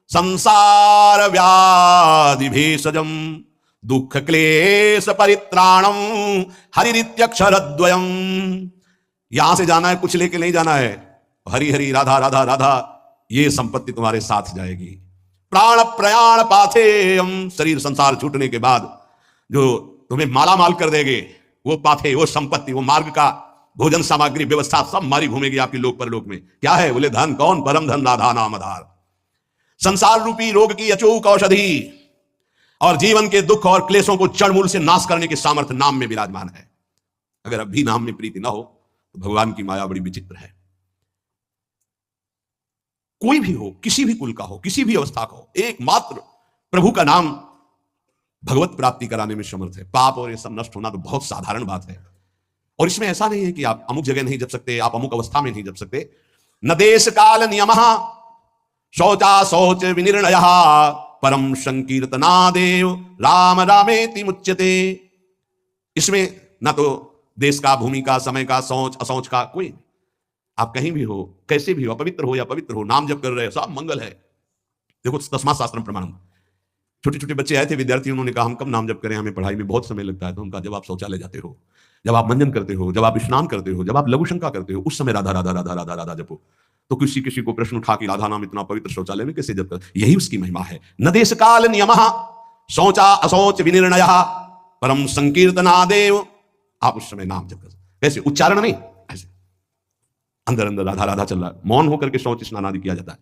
संसार व्याधि भेषजम दुख क्लेश परित्राणम हरिरित्यक्षरद्वयम। यहां से जाना है, कुछ लेके नहीं जाना है। हरि हरि, राधा राधा राधा, ये संपत्ति तुम्हारे साथ जाएगी। प्राण प्रयाण पाथेयम, शरीर संसार छूटने के बाद जो तुम्हें माला माल कर देंगे वो पाथे, वो संपत्ति, वो मार्ग का भोजन सामग्री व्यवस्था सब मारी घूमेगी आपकी लोक परलोक में। क्या है? बोले धन। कौन? परम धन, राधा नाम आधार। संसार रूपी रोग की अचूक औषधि और जीवन के दुख और क्लेशों को जड़मूल से नाश करने की सामर्थ्य नाम में विराजमान है। अगर अब भी नाम में प्रीति ना हो तो भगवान की माया बड़ी विचित्र है। कोई भी हो, किसी भी कुल का हो, किसी भी अवस्था का हो, एकमात्र प्रभु का नाम भगवत प्राप्ति कराने में समर्थ है। पाप और ये सब नष्ट होना तो बहुत साधारण बात है। और इसमें ऐसा नहीं है कि आप अमुक जगह नहीं जप सकते, आप अमुक अवस्था में नहीं जप सकते। न देश काल नियमः शौचा शौच विनिर्णयः परम संकीर्तनादेव राम रामेति मुच्यते। इसमें ना तो देश का, भूमि का, समय का, शौच असौच का कोई, आप कहीं भी हो, कैसे भी हो, अपवित्र हो या पवित्र हो, नाम जप कर रहे हो, सब मंगल है। देखो तस्मात् शास्त्रम प्रमाणम। छोटे छोटे बच्चे आए थे, विद्यार्थी, उन्होंने कहा हम कब नाम जप करें, हमें पढ़ाई में बहुत समय लगता है। तो उनका, जब आप शौचालय जाते हो, जब आप मंजन करते हो, जब आप स्नान करते हो, जब आप लघु शंका करते हो, उस समय राधा राधा राधा राधा राधा जपो। तो किसी किसी को प्रश्न उठा कि राधा नाम इतना पवित्र शौचालय में कैसे जप कर? यही उसकी महिमा है। न देश काल नियमः शौचा अशौच विनिर्णयः परम संकीर्तनादेव। आप उस समय नाम जप कर, कैसे? उच्चारण नहीं, ऐसे अंदर अंदर राधा राधा चल रहा है। मौन होकर के शौच स्नान आदि किया जाता है।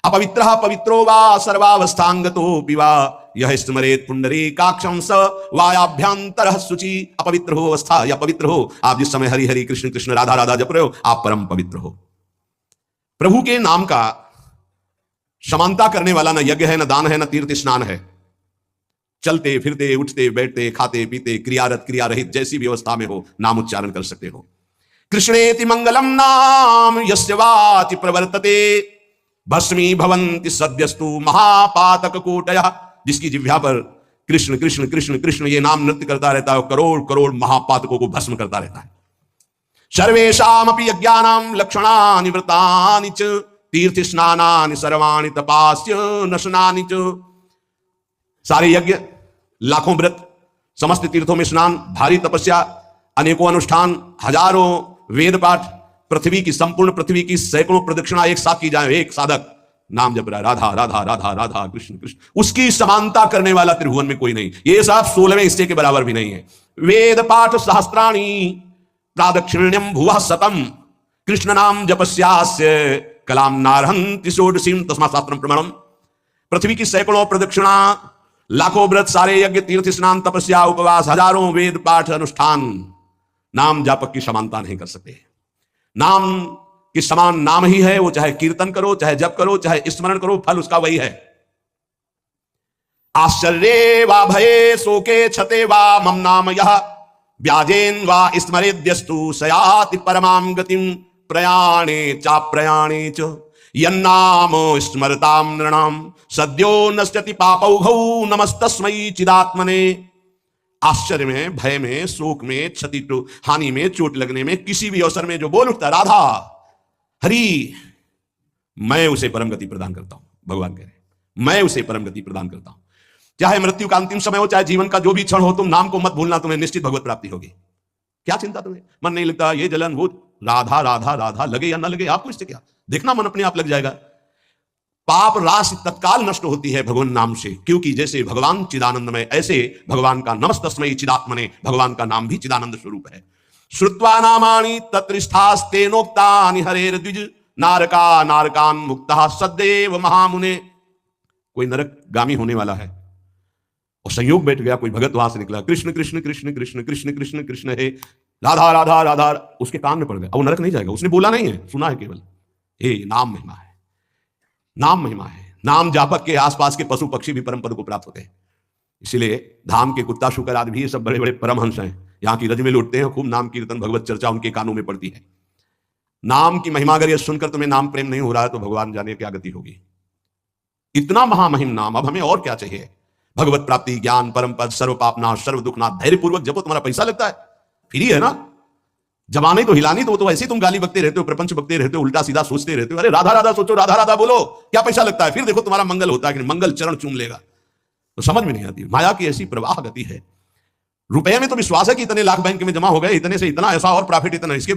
अपवित्रः पवित्रो वा सर्वावस्थांगतोऽपि वा यह स्मरेत् पुंडरीकाक्षं स वायाभ्यंतरः शुचि। अपवित्र हो अवस्था या पवित्र हो, आप जिस समय हरि हरि कृष्ण कृष्ण राधा राधा जप रहे हो, आप परम पवित्र हो। प्रभु के नाम का समानता करने वाला न यज्ञ है, न दान है, न तीर्थ स्नान है। चलते फिरते, उठते बैठते, खाते पीते, क्रियारत क्रिया रहित, जैसी भी अवस्था में हो नाम उच्चारण कर सकते हो। कृष्णेति मंगलम नाम यस्य वाचि प्रवर्तते भस्मी भवन्ति सद्यस्तु महापातक कोटयः। जिसकी जिह्वा पर कृष्ण कृष्ण कृष्ण कृष्ण ये नाम नृत्य करता रहता है, करोड़ करोड़ महापातकों को भस्म करता रहता है। सर्वेषामपि यज्ञानां लक्षणानि व्रतानि च तीर्थ स्नानानि सर्वाणि तपास्य नशनानि च। सारे यज्ञ, लाखों व्रत, समस्त तीर्थों में स्नान, भारी तपस्या, अनेकों अनुष्ठान, हजारों वेद पाठ, पृथ्वी की संपूर्ण पृथ्वी की सैकड़ों प्रदक्षिणा एक साथ की जाए, एक साधक नाम जप रहा है राधा राधा राधा राधा कृष्ण कृष्ण, उसकी समानता करने वाला त्रिभुवन में कोई नहीं। ये सब 16वें हिस्से के बराबर भी नहीं है। वेद पाठ सहस्त्राणी प्रादक्षिण्यम भुवः शतम कृष्ण नाम जपस्यास्य कलाम नारहंति षोडशीम तस्मात् शास्त्रम प्रमाणम। पृथ्वी की सैकड़ों प्रदक्षिणा, लाखों व्रत, सारे यज्ञ, तीर्थ स्नान, तपस्या, उपवास, हजारों वेद पाठ अनुष्ठान नाम जापक की समानता नहीं कर सकते। नाम के समान नाम ही है, वो चाहे कीर्तन करो, चाहे जप करो, चाहे स्मरण करो, फल उसका वही है। आश्चर्ये वा भये शोके छते वा मम नाम यह व्याजेन वा स्मरेद्यस्तु सयाति परमां गतिम प्रयाणे चाप्रयाणे च यन्नाम स्मरताम नृणाम सद्यो नश्यति पापौघौ नमस्तस्मै चिदात्मने। आश्चर्य में, भय में, शोक में, क्षति हानि में, चोट लगने में, किसी भी अवसर में जो बोल उठता राधा हरि, मैं उसे परम गति प्रदान करता हूं। भगवान कह रहे मैं उसे परम गति प्रदान करता हूं। चाहे मृत्यु का अंतिम समय हो, चाहे जीवन का जो भी क्षण हो, तुम नाम को मत भूलना, तुम्हें निश्चित भगवत प्राप्ति होगी। क्या चिंता तुम्हें? मन नहीं लगता, ये जलन वो राधा राधा राधा, लगे या ना लगे आपको इससे क्या, देखना मन अपने आप लग जाएगा। पाप राशि तत्काल नष्ट होती है भगवान नाम से, क्योंकि जैसे भगवान चिदानंदमय, ऐसे भगवान का नमस्तस्मै चिदात्मने, भगवान का नाम भी चिदानंद स्वरूप है। श्रुत्वा नामानि तत्रिष्ठास्तेनोक्तानि हरेर द्विज नारका नारकान मुक्तः सदैव महामुने। कोई नरकगामी होने वाला है और संयोग बैठ गया, कोई भगत वहां से निकला, कृष्ण कृष्ण कृष्ण कृष्ण कृष्ण कृष्ण कृष्ण हे राधा राधा राधा, उसके कान में पड़ गया। वो नरक नहीं जाएगा, उसने बोला नहीं है, सुना है केवल। हे नाम महिमा है, नाम महिमा है। नाम जापक के आसपास के पशु पक्षी भी परम पद को प्राप्त होते हैं। इसीलिए धाम के कुत्ता शुकर आदि भी ये सब बड़े बड़े परमहंस हैं, यहाँ की रज में लौटते हैं, खूब नाम कीर्तन भगवत चर्चा उनके कानों में पड़ती है। नाम की महिमा अगर ये सुनकर तुम्हें नाम प्रेम नहीं हो रहा है तो भगवान जाने क्या गति होगी। इतना महामहिम नाम, अब हमें और क्या चाहिए? भगवत प्राप्ति, ज्ञान, परम पद, सर्व पापनाश, सर्व दुखनाथ, धैर्यपूर्वक जपो, तुम्हारा पैसा लगता है, फ्री है ना। जमाने तो हिलानी, तो ऐसे ही तुम गाली बकते रहते हो, प्रपंच बकते रहते हो, उल्टा सीधा सोचते रहते हो। अरे राधा राधा सोचो, राधा राधा बोलो, क्या पैसा लगता है? फिर देखो तुम्हारा मंगल होता है कि मंगल चरण चूम लेगा। तो समझ में नहीं आती, माया की ऐसी प्रवाह गति है। रुपए में तो विश्वास है कि इतने लाख बैंक में जमा हो गए, इतने से इतना, ऐसा और प्रॉफिट इतना, इसके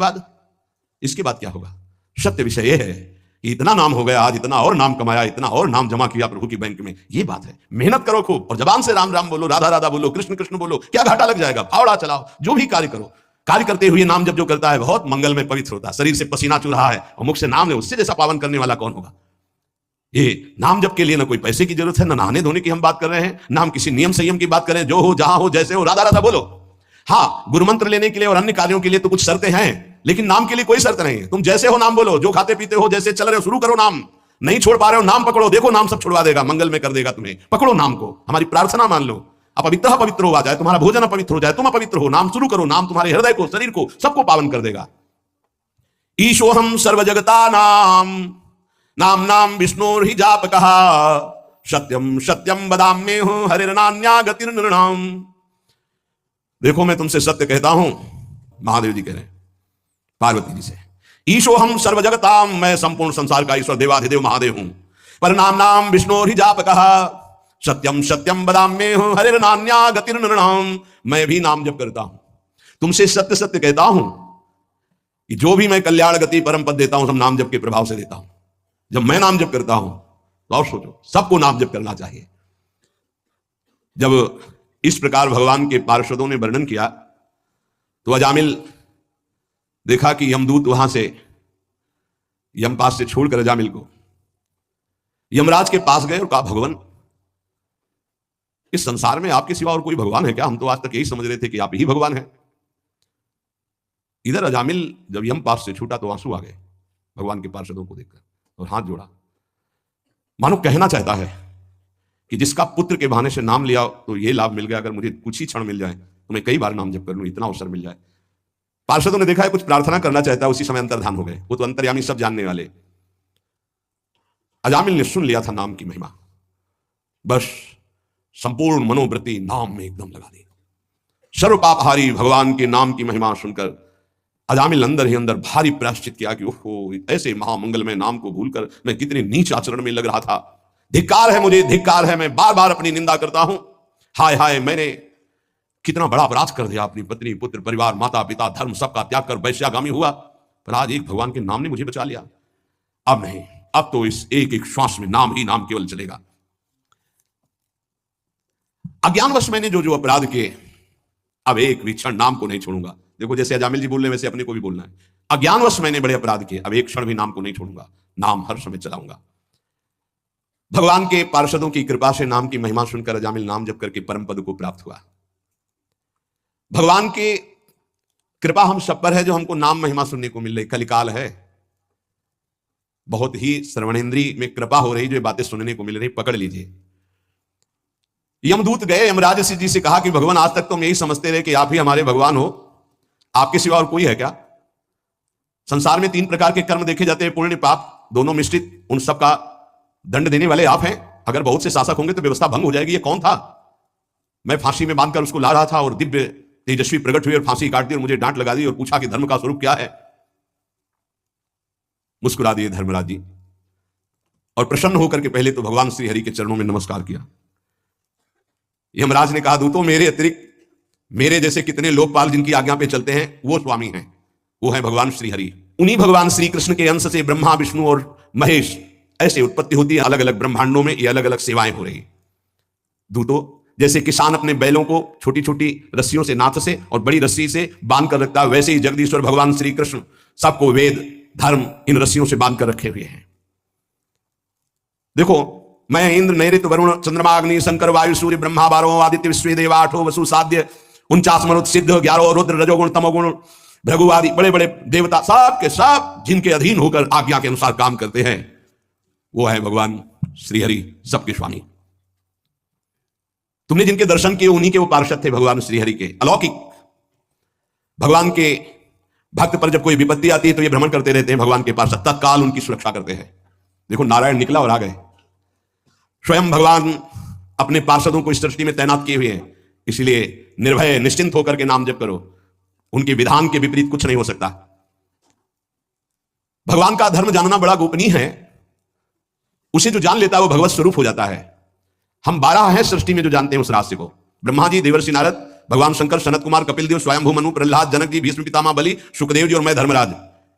बाद क्या होगा? सत्य विषय यह है कि इतना नाम हो गया, आज इतना और नाम कमाया, इतना और नाम जमा किया प्रभु की बैंक में, ये बात है। मेहनत करो खूब और जबान से राम राम बोलो, राधा राधा बोलो, कृष्ण कृष्ण बोलो, क्या घाटा लग जाएगा? फावड़ा चलाओ, जो भी कार्य करो, कार्य करते हुए नाम जब जो करता है बहुत मंगल में पवित्र होता है। शरीर से पसीना चू रहा है और मुख से नाम है, उससे जैसा पावन करने वाला कौन होगा? ये नाम जप के लिए ना कोई पैसे की जरूरत है, ना नहाने धोने की हम बात कर रहे हैं, ना हम किसी नियम संयम की बात करें। जो हो, जहां हो, जैसे हो, राधा राधा बोलो। हाँ, गुरु मंत्र लेने के लिए और अन्य कार्यों के लिए तो कुछ शर्तें हैं, लेकिन नाम के लिए कोई शर्त नहीं है। तुम जैसे हो नाम बोलो, जो खाते पीते हो, जैसे चल रहे हो, शुरू करो नाम। नहीं छोड़ पा रहे हो, नाम पकड़ो, देखो नाम सब छुड़वा देगा, मंगल में कर देगा तुम्हें। पकड़ो नाम को, हमारी प्रार्थना मान लो। अपवित्र पवित्र हो जाए, तुम्हारा भोजन अपवित्र हो जाए, तुम अपवित्र हो, नाम शुरू करो। नाम तुम्हारे हृदय को, शरीर को, सबको पावन कर देगा। ईशोहम सर्वजगता नाम नाम नाम विष्णुर्हि जापकः सत्यम सत्यम बदाम्ये हूं हरिर्नान्या गतिर्नृणाम। देखो मैं तुमसे सत्य कहता हूं, महादेव जी कह रहे हैं पार्वती जी से। ईशोहम सर्वजगताम, मैं संपूर्ण संसार का ईश्वर देवाधिदेव महादेव हूं। पर नाम नाम विष्णुर्हि जापकः सत्यम सत्यम बदाम्ये हूं हरिर्नान्या गतिर्नृणाम। मैं भी नाम जप करता हूं, तुमसे सत्य सत्य कहता हूं कि जो भी मैं कल्याण गति परम पद देता हूं, सब नाम जप के प्रभाव से देता हूं। जब मैं नाम जप करता हूं तो और सोचो, सबको नाम जप करना चाहिए। जब इस प्रकार भगवान के पार्षदों ने वर्णन किया तो अजामिल देखा कि यमदूत वहां से यमपास से छोड़कर अजामिल को यमराज के पास गए और कहा, भगवान इस संसार में आपके सिवा और कोई भगवान है क्या? हम तो आज तक यही समझ रहे थे कि आप ही भगवान हैं। इधर अजामिल जब यमपास से छूटा तो आंसू आ गए भगवान के पार्षदों को देखकर और हाथ जोड़ा, मानो कहना चाहता है कि जिसका पुत्र के बहाने से नाम लिया तो ये लाभ मिल गया, अगर मुझे कुछ ही क्षण मिल जाए तो मैं कई बार नाम जप कर लूं, इतना अवसर मिल जाए। पार्षदों ने देखा है कुछ प्रार्थना करना चाहता है, उसी समय अंतर्धान हो गए। वो तो अंतर्यामी सब जानने वाले। अजामिल ने सुन लिया था नाम की महिमा, बस संपूर्ण मनोवृत्ति नाम में एकदम लगा दी। सर्व पापहारी भगवान के नाम की महिमा सुनकर अजामिल अंदर ही अंदर भारी प्रायश्चित किया कि ओहो, ऐसे महामंगल में नाम को भूलकर मैं कितने नीच आचरण में लग रहा था। धिक्कार है मुझे, धिक्कार है, मैं बार बार अपनी निंदा करता हूं। हाय हाय, मैंने कितना बड़ा अपराध कर दिया, अपनी पत्नी, पुत्र, परिवार, माता पिता, धर्म सबका त्याग कर वैश्यागामी हुआ, पर आज एक भगवान के नाम ने मुझे बचा लिया। अब नहीं, अब तो इस एक एक श्वास में नाम ही नाम केवल चलेगा। अज्ञानवश मैंने जो जो अपराध किए, अब एक भी क्षण नाम को नहीं छोड़ूंगा। देखो जैसे अजामिल जी बोल रहे वैसे अपने को भी बोलना है। अज्ञानवश मैंने बड़े अपराध किए, अब एक क्षण भी नाम को नहीं छोड़ूंगा, नाम हर समय चलाऊंगा। भगवान के पार्षदों की कृपा से नाम की महिमा सुनकर अजामिल नाम जप करके परम पद को प्राप्त हुआ। भगवान की कृपा हम सब पर है जो हमको नाम महिमा सुनने को मिल रही। कलिकाल है, बहुत ही श्रवणेंद्री में कृपा हो रही, जो बातें सुनने को मिल रही, पकड़ लीजिए। यमदूत गए यमराज जी से कहा कि भगवान आज तक तो हम यही समझते रहे कि आप ही हमारे भगवान हो, आपके सिवा और कोई है क्या? संसार में 3 प्रकार के कर्म देखे जाते हैं, पुण्य पाप दोनों मिश्रित, उन सब का दंड देने वाले आप हैं। अगर बहुत से शासक होंगे तो व्यवस्था भंग हो जाएगी। ये कौन था? मैं फांसी में बांधकर उसको ला रहा था और दिव्य तेजस्वी प्रकट हुई और फांसी काट दी और मुझे डांट लगा दी और पूछा कि धर्म का स्वरूप क्या है। मुस्कुरा दिए धर्मराज जी और प्रसन्न होकर के पहले तो भगवान श्री हरि के चरणों में नमस्कार किया। यमराज ने कहा, दूतों मेरे अतिरिक्त मेरे जैसे कितने लोकपाल जिनकी आज्ञा पे चलते हैं वो स्वामी हैं, वो है भगवान श्री हरि। उन्हीं भगवान श्री कृष्ण के अंश से ब्रह्मा, विष्णु और महेश ऐसे उत्पत्ति होती है। अलग अलग ब्रह्मांडों में ये अलग अलग सेवाएं हो रही। दूतों, जैसे किसान अपने बैलों को छोटी छोटी रस्सियों से, नाथ से और बड़ी रस्सी से बांध कर रखता है, वैसे ही जगदीश्वर भगवान श्री कृष्ण सबको वेद धर्म इन रस्सियों से बांध कर रखे हुए हैं। देखो, मैं इंद्र, नैऋत्य, वरुण, चंद्रमा, अग्नि, शंकर, वायु, सूर्य, ब्रह्मा 12 आदित्य, विश्व देवा 8 वसु, साध्य 49 मरुत, सिद्ध 11 रुद्र, रजोगुण, तमोगुण, भृगु आदि बड़े बड़े देवता, सब के सब जिनके अधीन होकर आज्ञा के अनुसार काम करते हैं, वो है भगवान श्री हरि, सबके स्वामी। तुमने जिनके दर्शन किए उन्हीं के वो पार्षद थे, भगवान श्री हरि के अलौकिक। भगवान के भक्त पर जब कोई विपत्ति आती है तो ये भ्रमण करते रहते हैं भगवान के पार्षद, तत्काल उनकी सुरक्षा करते हैं। देखो, नारायण निकला और आ गए। स्वयं भगवान अपने पार्षदों को इस सृष्टि में तैनात किए हुए हैं, इसलिए निर्भय निश्चिंत होकर के नाम जप करो। उनके विधान के विपरीत कुछ नहीं हो सकता। भगवान का धर्म जानना बड़ा गोपनीय है। उसे जो जान लेता है वो भगवत स्वरूप हो जाता है। हम 12 हैं सृष्टि में जो जानते हैं उस रहस्य को। ब्रह्मा जी, देवर्षि नारद, भगवान शंकर, सनत कुमार, कपिल देव, स्वयंभू मनु, प्रहलाद, जनक जी, भीष्म पितामह बलि, सुखदेव जी और मैं धर्मराज,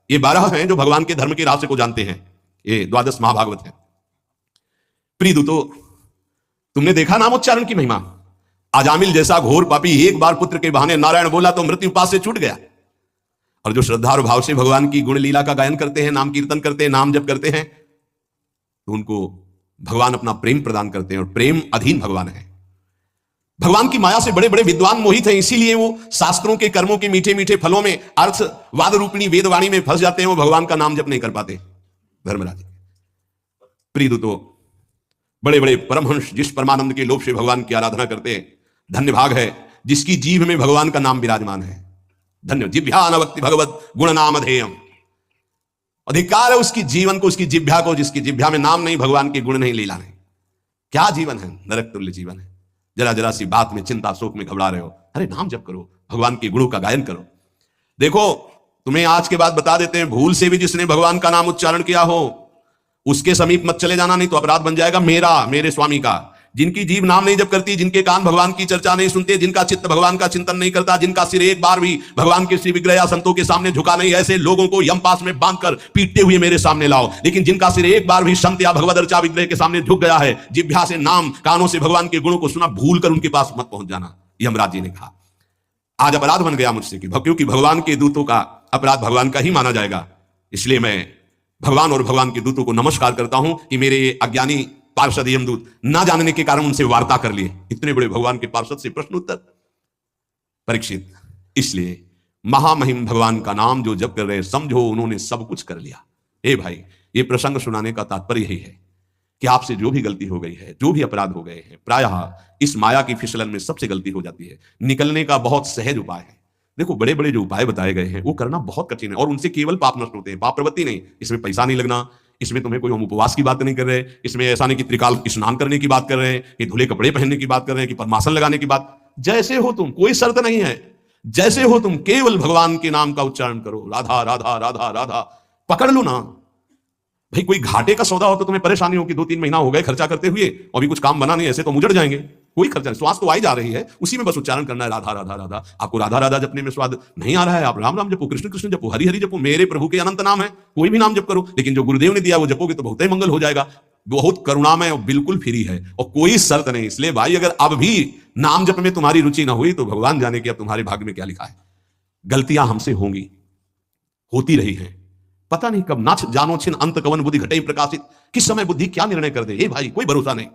ये 12 हैं जो भगवान के धर्म के रहस्य को जानते हैं। ये 12 महाभागवत है। प्रिय दूतों, तुमने देखा नामोच्चारण की महिमा। अजामिल जैसा घोर पापी एक बार पुत्र के बहाने नारायण बोला तो मृत्यु पास से छूट गया। और जो श्रद्धा और भाव से भगवान की गुण लीला का गायन करते हैं, नाम कीर्तन करते हैं, नाम जप करते हैं, तो उनको भगवान अपना प्रेम प्रदान करते हैं और प्रेम अधीन भगवान है। भगवान की माया से बड़े बड़े विद्वान मोहित हैं, इसीलिए वो शास्त्रों के कर्मों के मीठे मीठे फलों में, अर्थवाद रूपिणी वेदवाणी में फंस जाते हैं। वो भगवान का नाम जप नहीं कर पाते। धर्मराज, प्रिय दूतों, बड़े बड़े परमहंस जिस परमानंद के लोभ से भगवान की आराधना करते हैं, धन्य भाग है जिसकी जीभ में भगवान का नाम विराजमान है। धन्य जिह्वा न भक्ति भगवत गुण नाम अधेयम। अधिकार है उसकी जीवन को, उसकी जिह्वा को, जिसकी जिह्वा में नाम नहीं, भगवान के गुण नहीं, लीला नहीं। क्या जीवन है? नरक तुल्य जीवन है। जरा जरा सी बात में चिंता शोक में घबरा रहे हो, अरे नाम जप करो, भगवान के गुणों का गायन करो। देखो, तुम्हें आज के बाद बता देते हैं, भूल से भी जिसने भगवान का नाम उच्चारण किया हो उसके समीप मत चले जाना, नहीं तो अपराध बन जाएगा मेरा, मेरे स्वामी का। जिनकी जीभ नाम नहीं जप करती, जिनके कान भगवान की चर्चा नहीं सुनते, जिनका चित्त भगवान का चिंतन नहीं करता, जिनका सिर एक बार भी भगवान के श्री विग्रह या संतों के सामने झुका नहीं, ऐसे लोगों को यमपास में बांधकर पीटते हुए मेरे सामने लाओ। लेकिन जिनका सिर एक बार भी संत या भगवद अर्चा विग्रह के सामने झुक गया है, जिह्वा से नाम, कानों से भगवान के गुणों को सुना, भूल कर उनके पास मत पहुंच जाना। यमराज जी ने कहा, आज अपराध बन गया मुझसे, क्योंकि भगवान के दूतों का अपराध भगवान का ही माना जाएगा। इसलिए मैं भगवान और भगवान के दूतों को नमस्कार करता हूं कि मेरे अज्ञानी पार्षद यमदूत ना जानने के कारण उनसे वार्ता कर लिए। इतने बड़े भगवान के पार्षद से प्रश्न उत्तर। परीक्षित, इसलिए महामहिम भगवान का नाम जो जप कर रहे, समझो उन्होंने सब कुछ कर लिया। ए भाई, ये प्रसंग सुनाने का तात्पर्य यही है कि आपसे जो भी गलती हो गई है, जो भी अपराध हो गए हैं, प्रायः इस माया की फिसलन में सबसे गलती हो जाती है। निकलने का बहुत सहज उपाय है। देखो, बड़े बड़े जो उपाय बताए गए हैं वो करना बहुत कठिन है और उनसे केवल पाप नष्ट होते हैं, पाप प्रवृत्ति नहीं। इसमें पैसा नहीं लगना, इसमें तुम्हें कोई हम उपवास की बात नहीं कर रहे, इसमें ऐसा नहीं कि त्रिकाल स्नान करने की बात कर रहे हैं, कि धुले कपड़े पहनने की बात कर रहे हैं, कि पद्मासन लगाने की बात। जैसे हो तुम, कोई शर्त नहीं है, जैसे हो तुम, केवल भगवान के नाम का उच्चारण करो। राधा राधा राधा राधा, पकड़ लो ना भाई। कोई घाटे का सौदा हो तो तुम्हें परेशानी हो कि 2-3 महीना हो गए खर्चा करते हुए और भी कुछ काम बना नहीं, ऐसे तो मुजड़ जाएंगे। कोई खर्चा नहीं, श्वास तो आई जा रही है, उसी में बस उच्चारण करना है राधा राधा राधा। आपको राधा राधा जपने में स्वाद नहीं आ रहा है, आप राम राम जपो, कृष्ण कृष्ण जपो, हरि हरि जपो, मेरे प्रभु के अनंत नाम है, कोई भी नाम जप करो, लेकिन जो गुरुदेव ने दिया वो जपोगे तो बहुत ही मंगल हो जाएगा। बहुत करुणामय और बिल्कुल फ्री है और कोई शर्त नहीं। इसलिए भाई अगर अब भी नाम जप में तुम्हारी रुचि ना हुई तो भगवान जाने कि अब तुम्हारे भाग्य में क्या लिखा है। गलतियां हमसे होंगी, होती रही हैं, पता नहीं कब नाच जानो छिन अंत कवन बुद्धि घटे प्रकाशित, किस समय बुद्धि क्या निर्णय कर दे, ये भाई कोई भरोसा नहीं।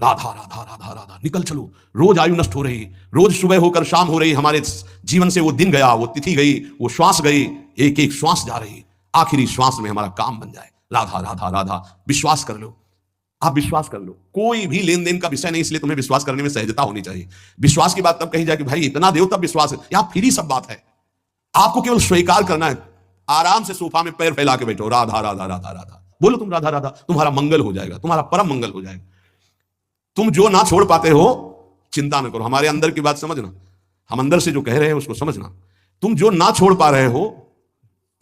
राधा राधा राधा राधा निकल चलो, रोज आयु नष्ट हो रही, रोज सुबह होकर शाम हो रही, हमारे जीवन से वो दिन गया, वो तिथि गई, वो श्वास गई, एक एक श्वास जा रही, आखिरी श्वास में हमारा काम बन जाए। राधा राधा राधा, विश्वास कर लो, आप विश्वास कर लो, कोई भी लेन देन का विषय नहीं, इसलिए तुम्हें विश्वास करने में सहजता होनी चाहिए। विश्वास की बात तब कही जाए कि भाई इतना देव तब विश्वास है, यहां फिर ही सब बात है, आपको केवल स्वीकार करना है। आराम से सोफा में पैर फैला के बैठो, राधा राधा राधा राधा बोलो, तुम राधा राधा, तुम्हारा मंगल हो जाएगा, तुम्हारा परम मंगल हो जाएगा। तुम जो ना छोड़ पाते हो चिंता न करो, हमारे अंदर की बात समझना, हम अंदर से जो कह रहे हैं उसको समझना। तुम जो ना छोड़ पा रहे हो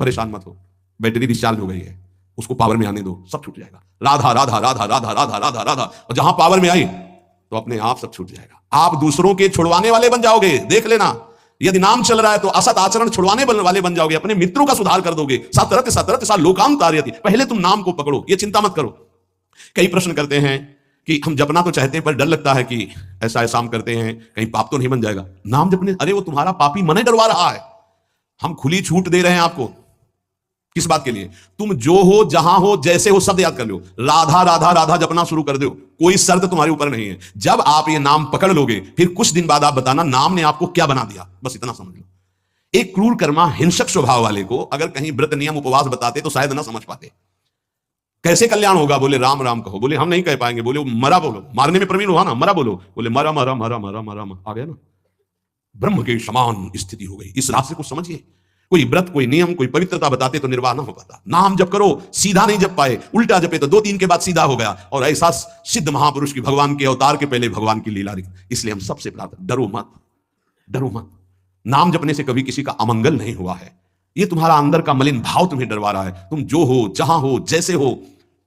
परेशान मत हो, बैटरी डिस्चार्ज हो गई है, उसको पावर में आने दो, सब छूट जाएगा। राधा राधा राधा राधा राधा राधा राधा, और जहां पावर में आई तो अपने आप सब छूट जाएगा। आप दूसरों के छुड़वाने वाले बन जाओगे, देख लेना। यदि नाम चल रहा है तो असत आचरण छुड़वाने वाले बन जाओगे, अपने मित्रों का सुधार कर दोगे। सतरत सतरत सा लोकांत तारयति, पहले तुम नाम को पकड़ो, ये चिंता मत करो। कई प्रश्न करते हैं कि हम जपना तो चाहते हैं पर डर लगता है कि ऐसा ऐसा हम करते हैं कहीं पाप तो नहीं बन जाएगा नाम जपने। अरे वो तुम्हारा पापी मन डरवा रहा है, हम खुली छूट दे रहे हैं आपको। किस बात के लिए? तुम जो हो, जहां हो, जैसे हो, शब्द याद कर लो, राधा राधा राधा जपना शुरू कर दो, कोई शर्त तुम्हारे ऊपर नहीं है। जब आप ये नाम पकड़ लोगे फिर कुछ दिन बाद आप बताना नाम ने आपको क्या बना दिया, बस इतना समझ लो। एक क्रूर कर्मा हिंसक स्वभाव वाले को अगर कहीं व्रत नियम उपवास बताते तो शायद ना समझ पाते। कैसे कल्याण होगा? बोले राम राम कहो, बोले हम नहीं कह पाएंगे, बोले मरा बोलो, मारने में प्रवीण हुआ ना, मरा बोलो, बोले मरा मरा मरा मरा मरा, आ गया ना, ब्रह्म के समान स्थिति हो गई। इस रास्ते को समझिए। कोई व्रत, कोई नियम, कोई पवित्रता बताते तो निर्वाह ना हो पाता। नाम जप करो, सीधा नहीं जप पाए, उल्टा जपे तो 2-3 के बाद सीधा हो गया। और ऐसा सिद्ध महापुरुष की भगवान के अवतार के पहले भगवान की लीला। इसलिए हम सबसे प्रार्थना, डरो मत, डरो मत। नाम जपने से कभी किसी का अमंगल नहीं हुआ है। ये तुम्हारा अंदर का मलिन भाव तुम्हें डरवा रहा है। तुम जो हो, जहां हो, जैसे हो,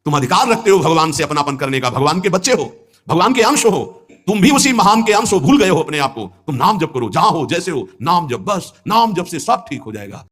तुम अधिकार रखते हो भगवान से अपनापन करने का। भगवान के बच्चे हो, भगवान के अंश हो, तुम भी उसी महान के अंश हो। भूल गए हो अपने आप को। तुम नाम जप करो, जहां हो, जैसे हो, नाम जप, बस नाम जप से सब ठीक हो जाएगा।